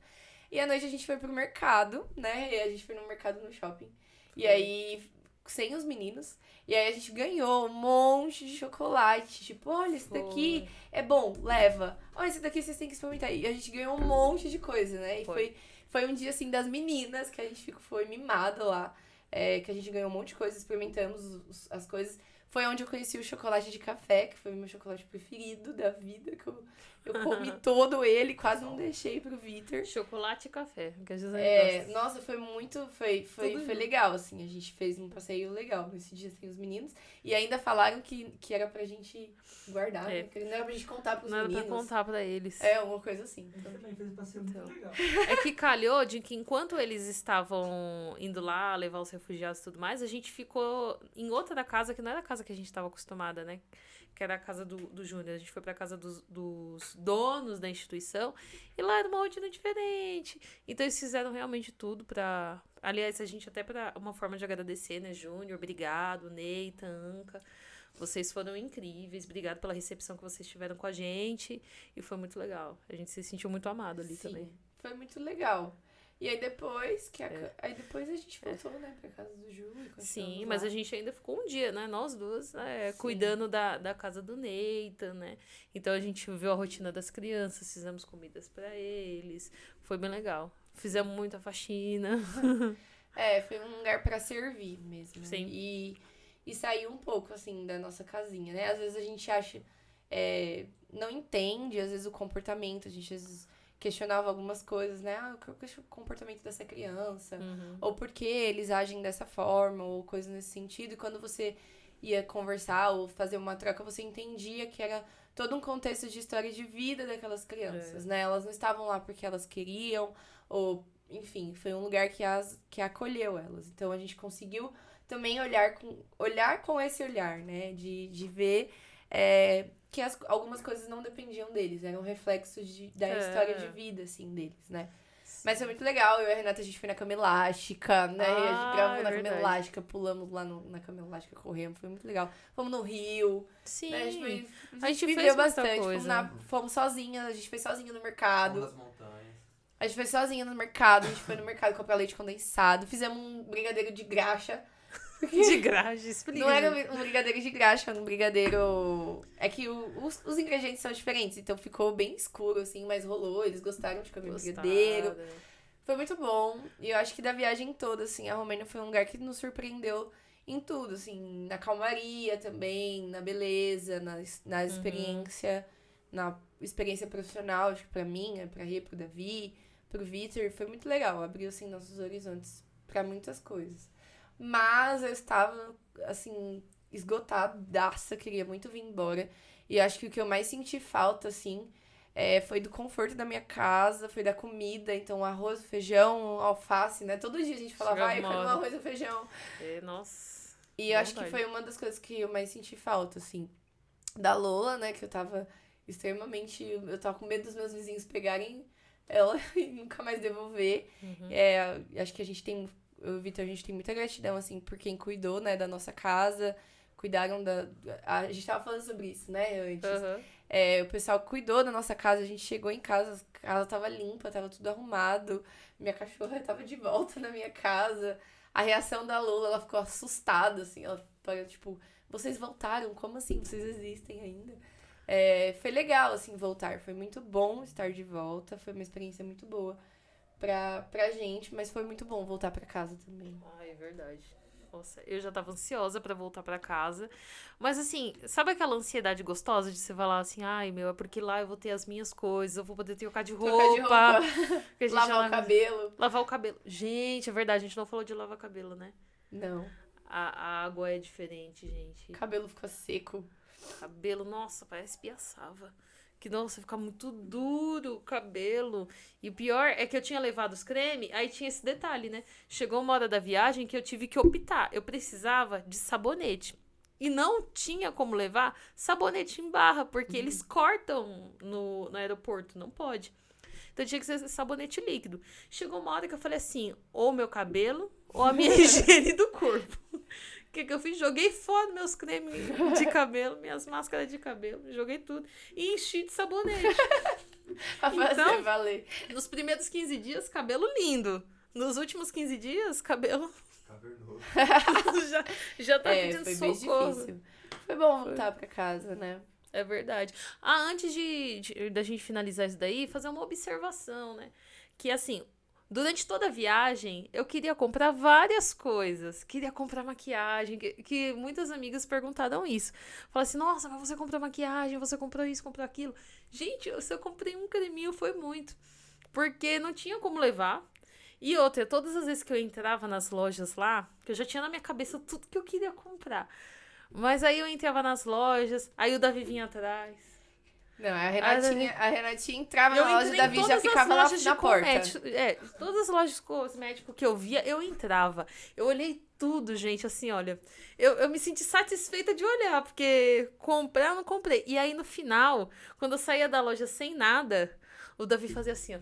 E à noite a gente foi pro mercado, né? E a gente foi no mercado no shopping. E aí, sem os meninos. E aí a gente ganhou um monte de chocolate. Tipo, olha, esse daqui é bom, leva. Olha, esse daqui vocês têm que experimentar. E a gente ganhou um monte de coisa, né? E foi um dia, assim, das meninas que a gente foi mimada lá. Que a gente ganhou um monte de coisa, experimentamos as coisas. Foi onde eu conheci o chocolate de café, que foi o meu chocolate preferido da vida, que eu comi todo ele, quase não deixei pro Vitor. Chocolate e café. Que a Gisele gosta. Nossa, foi muito, foi legal, assim, a gente fez um passeio legal nesse dia sem os meninos, e ainda falaram que era pra gente guardar, né? Que não era pra gente contar pros Não era meninos. pra contar pra eles. Uma coisa assim. A gente também fez um passeio muito legal. É que calhou de que enquanto eles estavam indo lá levar os refugiados e tudo mais, a gente ficou em outra da casa, que não era a casa que a gente estava acostumada, né? Que era a casa do Júnior. A gente foi pra casa dos donos da instituição e lá era uma rotina diferente. Então eles fizeram realmente tudo pra... Aliás, a gente até pra uma forma de agradecer, né? Júnior, obrigado. Neita, Anca. Vocês foram incríveis. Obrigado pela recepção que vocês tiveram com a gente. E foi muito legal. A gente se sentiu muito amado ali também. Foi muito legal. E aí depois aí depois a gente voltou, né, pra casa do Ju. Sim, mas a gente ainda ficou um dia, né? Nós duas, cuidando da casa do Neita, né? Então a gente viu a rotina das crianças, fizemos comidas pra eles. Foi bem legal. Fizemos muita faxina. Foi um lugar pra servir mesmo. Sim. E sair um pouco, assim, da nossa casinha, né? Às vezes a gente acha... não entende, às vezes, o comportamento. A gente, às vezes, questionava algumas coisas, né? Qual é o comportamento dessa criança? Ou por que eles agem dessa forma, ou coisas nesse sentido. E quando você ia conversar ou fazer uma troca, você entendia que era todo um contexto de história de vida daquelas crianças, né? Elas não estavam lá porque elas queriam, ou... Enfim, foi um lugar que acolheu elas. Então, a gente conseguiu também olhar com esse olhar, né? De ver que algumas coisas não dependiam deles. Era um reflexo da história de vida, assim, deles, né? Mas foi muito legal. Eu e a Renata, a gente foi na cama elástica, né? A gente gravou na cama elástica, pulamos lá na cama elástica, corremos. Foi muito legal. Fomos no Rio. Sim. Né? A gente fez viveu muita bastante. coisa. Fomos sozinhas, a gente foi sozinha no mercado. Das montanhas. A gente foi sozinha no mercado, a gente foi no mercado comprar leite condensado, fizemos um brigadeiro de graxa. De graxa, explica. Não era um brigadeiro de graxa, era um brigadeiro... É que os ingredientes são diferentes, então ficou bem escuro, assim, mas rolou, eles gostaram de comer brigadeiro. Foi muito bom, e eu acho que da viagem toda, assim, a Romênia foi um lugar que nos surpreendeu em tudo, assim, na calmaria também, na beleza, na experiência, na experiência profissional, acho que pra mim, pra Rê, pro Davi, pro Vitor, foi muito legal, abriu, assim, nossos horizontes pra muitas coisas. Mas eu estava, assim, esgotadaça, queria muito vir embora, e acho que o que eu mais senti falta, assim, foi do conforto da minha casa, foi da comida, então arroz, feijão, alface, né? Todo dia a gente falava, eu quero um arroz e feijão. Nossa. E eu acho que foi uma das coisas que eu mais senti falta, assim. Da Lola, né? Que eu tava extremamente... Eu tava com medo dos meus vizinhos pegarem ela e nunca mais devolver. Acho que a gente tem... Eu e o Vitor, a gente tem muita gratidão, assim, por quem cuidou, né? Da nossa casa, cuidaram a gente tava falando sobre isso, né, antes. Aham. O pessoal cuidou da nossa casa, a gente chegou em casa, a casa tava limpa, tava tudo arrumado, minha cachorra tava de volta na minha casa. A reação da Lula, ela ficou assustada, assim, ela parou, tipo, vocês voltaram? Como assim? Vocês existem ainda? Foi legal, assim, voltar, foi muito bom estar de volta, foi uma experiência muito boa pra gente, mas foi muito bom voltar pra casa também. Ai, é verdade. Nossa, eu já tava ansiosa pra voltar pra casa. Mas assim, sabe aquela ansiedade gostosa de você falar assim, ai, meu, é porque lá eu vou ter as minhas coisas, eu vou poder trocar de roupa. Trocar de roupa, que a gente lavar o cabelo. Lavar o cabelo. Gente, é verdade, a gente não falou de lavar cabelo, né? Não, A água é diferente, gente. o cabelo ficou seco. Cabelo, nossa, parece piaçava. Que, nossa, fica muito duro o cabelo. E o pior é que eu tinha levado os cremes, aí tinha esse detalhe, né? Chegou uma hora da viagem que eu tive que optar. Eu precisava de sabonete. E não tinha como levar sabonete em barra, porque eles cortam no aeroporto, não pode. Então tinha que ser sabonete líquido. Chegou uma hora que eu falei assim, ou meu cabelo, ou a minha higiene do corpo. O que eu fiz? Joguei fora meus cremes de cabelo, minhas máscaras de cabelo, joguei tudo e enchi de sabonete. Pra fazer Então, valer. Nos primeiros 15 dias, cabelo lindo. Nos últimos 15 dias, cabelo Cavernoso. já tá pedindo Foi bem socorro. difícil. Foi bom voltar pra casa, né? É verdade. Antes da gente finalizar isso daí, fazer uma observação, né? Que assim, durante toda a viagem, eu queria comprar várias coisas. Queria comprar maquiagem, que muitas amigas perguntaram isso. Falaram assim, nossa, mas você comprou maquiagem, você comprou isso, comprou aquilo. Gente, se eu comprei um creminho, foi muito. Porque não tinha como levar. E outra, todas as vezes que eu entrava nas lojas lá, que eu já tinha na minha cabeça tudo que eu queria comprar. Mas aí eu entrava nas lojas, aí o Davi vinha atrás. Não, a Renatinha entrava Eu na loja entrei da em Vi já todas as ficava lá lojas de na porta. todas as lojas de cosmético que eu via, eu entrava. Eu olhei tudo, gente, assim, olha. Eu me senti satisfeita de olhar, porque comprar eu não comprei. E aí, no final, quando eu saía da loja sem nada, o Davi fazia assim, ó.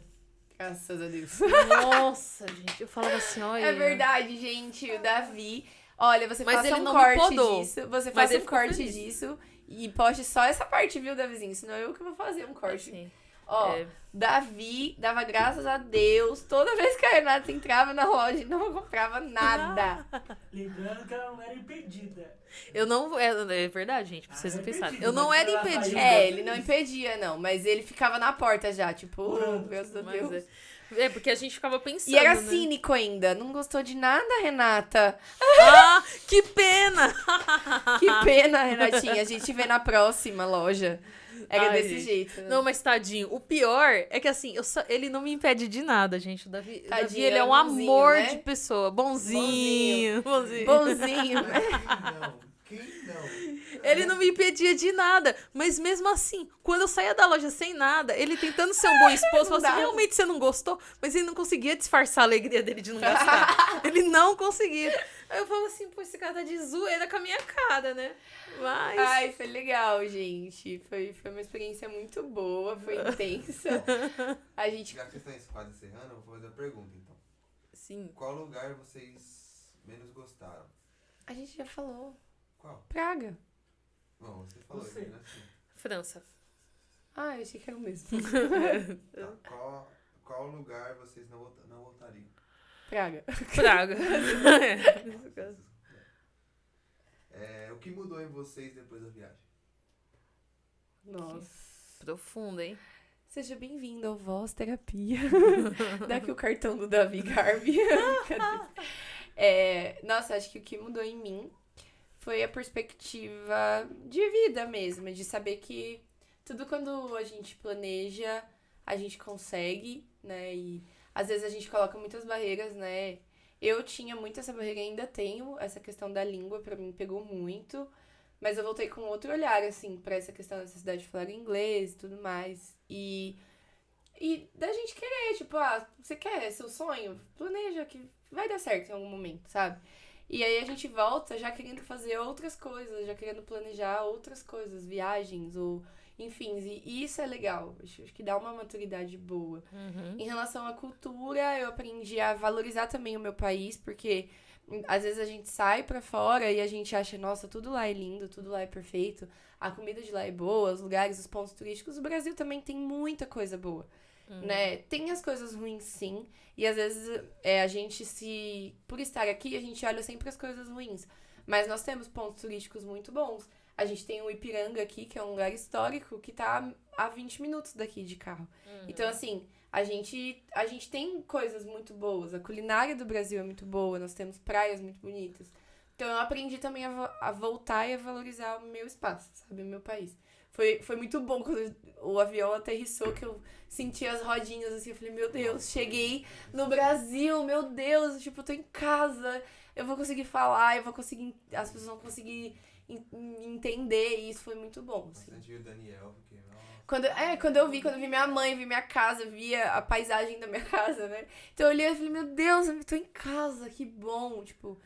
Graças a Deus. Nossa, gente, eu falava assim, olha. É verdade, gente, o Davi. Olha, você Mas faça ele um não me corte podou. disso. Você Mas faça ele um ficou corte feliz. disso e poste só essa parte, viu, Davizinho? Senão eu que vou fazer um corte. Assim, Ó, é. Davi dava graças a Deus. Toda vez que a Renata entrava na loja e não comprava nada. Lembrando que ela não era impedida. Eu não. É verdade, gente, pra vocês não pensarem. Eu não mas era ela impedida. saiu. Ele não impedia, não. Mas ele ficava na porta já, tipo, graças a Mas Deus. porque a gente ficava pensando. E era né? cínico ainda. Não gostou de nada, Renata. Ah, que pena! Que pena, Renatinha. A gente vê na próxima loja. Era Ai, desse gente. jeito. Né? Não, mas tadinho. O pior é que assim, ele não me impede de nada, gente. O Davi, Tadinho, ele é é um bonzinho, amor né? de pessoa. Bonzinho. Bonzinho. Quem não? Ele não me impedia de nada. Mas mesmo assim, quando eu saía da loja sem nada, ele tentando ser um bom esposo, falou assim, dá. realmente você não gostou? Mas ele não conseguia disfarçar a alegria dele de não gastar. Ele não conseguia. Aí eu falo assim, pô, esse cara tá de zoeira com a minha cara, né? Mas... Ai, foi legal, gente. Foi uma experiência muito boa, foi intensa. A gente. Já que vocês estão quase encerrando, eu vou fazer a pergunta, então. Sim. Qual lugar vocês menos gostaram? A gente já falou. Qual? Praga. Bom, você falou Você. aí, né? Sim. França. Ah, eu achei que era o mesmo. Tá. Qual lugar vocês não voltariam? Praga. Praga. O que mudou em vocês depois da viagem? Nossa. Profundo, hein? Seja bem-vindo ao Voz Terapia. Daqui o cartão do Davi Garbi. Nossa, acho que o que mudou em mim foi a perspectiva de vida mesmo, de saber que tudo quando a gente planeja, a gente consegue, né? E às vezes a gente coloca muitas barreiras, né? Eu tinha muito essa barreira, ainda tenho essa questão da língua, pra mim pegou muito, mas eu voltei com outro olhar, assim, pra essa questão da necessidade de falar inglês e tudo mais. E da gente querer, tipo, você quer, é seu sonho? Planeja que vai dar certo em algum momento, sabe? E aí a gente volta já querendo fazer outras coisas, já querendo planejar outras coisas, viagens ou enfim, e isso é legal. Acho que dá uma maturidade boa. Uhum. Em relação à cultura, eu aprendi a valorizar também o meu país, porque às vezes a gente sai pra fora e a gente acha, nossa, tudo lá é lindo, tudo lá é perfeito, a comida de lá é boa, os lugares, os pontos turísticos. O Brasil também tem muita coisa boa, né? Tem as coisas ruins, sim, e às vezes a gente por estar aqui, a gente olha sempre as coisas ruins, mas nós temos pontos turísticos muito bons. A gente tem o Ipiranga aqui, que é um lugar histórico, que tá a 20 minutos daqui de carro. Então, assim, a gente tem coisas muito boas. A culinária do Brasil é muito boa, nós temos praias muito bonitas. Então, eu aprendi também a voltar e a valorizar o meu espaço, sabe? O meu país. Foi muito bom quando o avião aterrissou, que eu senti as rodinhas, assim. Eu falei, meu Deus, cheguei no Brasil, meu Deus. Tipo, eu tô em casa, eu vou conseguir falar, as pessoas vão conseguir entender, e isso foi muito bom, assim. Bastante o Daniel, porque, nossa. Quando eu vi minha mãe, vi minha casa, via a paisagem da minha casa, né? Então eu olhei e falei, meu Deus, eu tô em casa, que bom, tipo...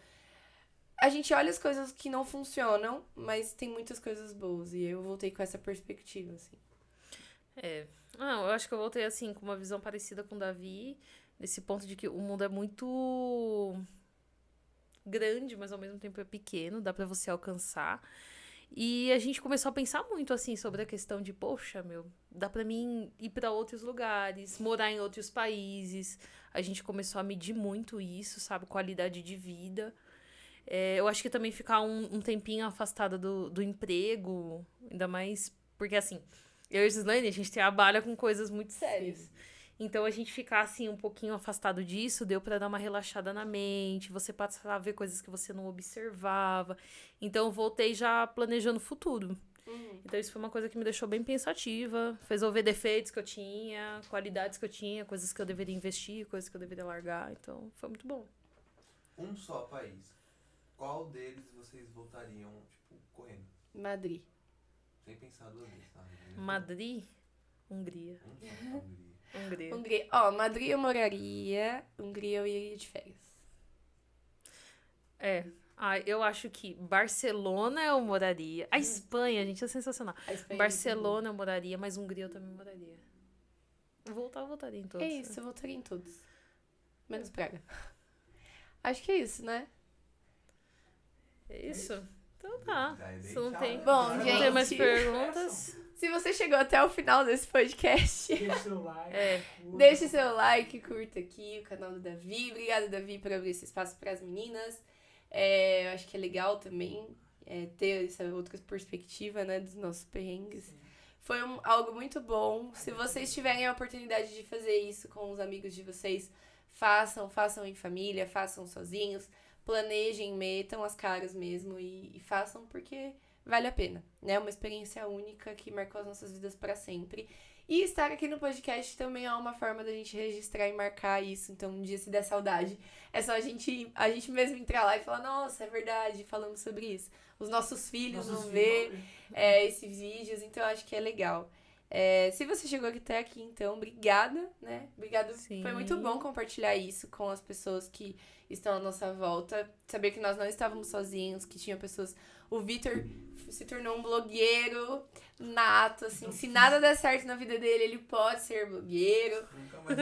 A gente olha as coisas que não funcionam, mas tem muitas coisas boas, e eu voltei com essa perspectiva, assim. Eu acho que eu voltei, assim, com uma visão parecida com o Davi, nesse ponto de que o mundo é muito grande, mas ao mesmo tempo é pequeno, dá pra você alcançar. E a gente começou a pensar muito, assim, sobre a questão de, poxa, dá pra mim ir pra outros lugares, morar em outros países. A gente começou a medir muito isso, sabe? Qualidade de vida. Eu acho que também ficar um tempinho afastada do emprego, ainda mais porque, assim, eu e a Gislaine, a gente trabalha com coisas muito sérias. Sim. Então, a gente ficar, assim, um pouquinho afastado disso, deu pra dar uma relaxada na mente, você passar a ver coisas que você não observava. Então, eu voltei já planejando o futuro. Então, isso foi uma coisa que me deixou bem pensativa, fez eu ver defeitos que eu tinha, qualidades que eu tinha, coisas que eu deveria investir, coisas que eu deveria largar. Então, foi muito bom. Um só país. Qual deles vocês voltariam, tipo, correndo? Madrid. Sem pensar duas vezes, tá? Madrid, Hungria. Um só, Hungria. Hungria. Madrid eu moraria, Hungria eu iria de férias. Eu acho que Barcelona eu moraria. A Espanha, gente, é sensacional. A Espanha Barcelona eu moraria, mas Hungria eu também moraria. Eu voltaria em todos. é isso, eu voltaria em todos. Menos Praga. Acho que é isso, né? É isso? Então tá. Se não tem, Bom, não gente. tem mais perguntas. Se você chegou até o final desse podcast, Deixa seu like. Curta. deixe seu like, curta aqui o canal do Davi. Obrigada, Davi, por abrir esse espaço para as meninas. Eu acho que é legal também ter essa outra perspectiva, né, dos nossos perrengues. Sim. Foi algo muito bom. Se vocês tiverem a oportunidade de fazer isso com os amigos de vocês, façam em família, façam sozinhos, planejem, metam as caras mesmo e façam porque vale a pena, né? Uma experiência única que marcou as nossas vidas para sempre. E estar aqui no podcast também é uma forma da gente registrar e marcar isso. Então, um dia se der saudade, é só a gente mesmo entrar lá e falar, nossa, é verdade, falamos sobre isso. Os nossos filhos vão ver esses vídeos, então eu acho que é legal. Se você chegou até aqui, então, obrigada, né? Obrigado. Sim. Foi muito bom compartilhar isso com as pessoas que estão à nossa volta. Saber que nós não estávamos sozinhos, que tinha pessoas... O Vitor se tornou um blogueiro nato, assim. Se nada der certo na vida dele, ele pode ser blogueiro. Nunca mais.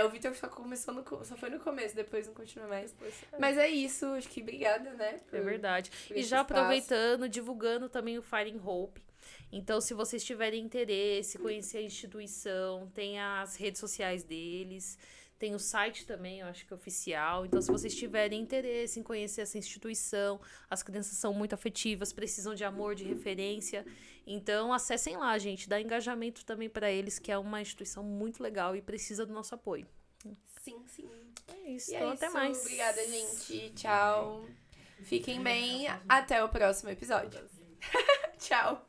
O Vitor só foi no começo, depois não continua mais. Mas é isso, acho que obrigada, né? É verdade. por E esse já espaço. aproveitando, divulgando também o Fire in Hope. Então, se vocês tiverem interesse, conhecer a instituição, tem as redes sociais deles, tem o site também, eu acho que é oficial. Então, se vocês tiverem interesse em conhecer essa instituição, as crianças são muito afetivas, precisam de amor, de referência. Então, acessem lá, gente. Dá engajamento também para eles, que é uma instituição muito legal e precisa do nosso apoio. Sim. É isso. E Então, é até isso. mais. Obrigada, gente. Tchau. Fiquem bem. Até o próximo episódio. Tchau.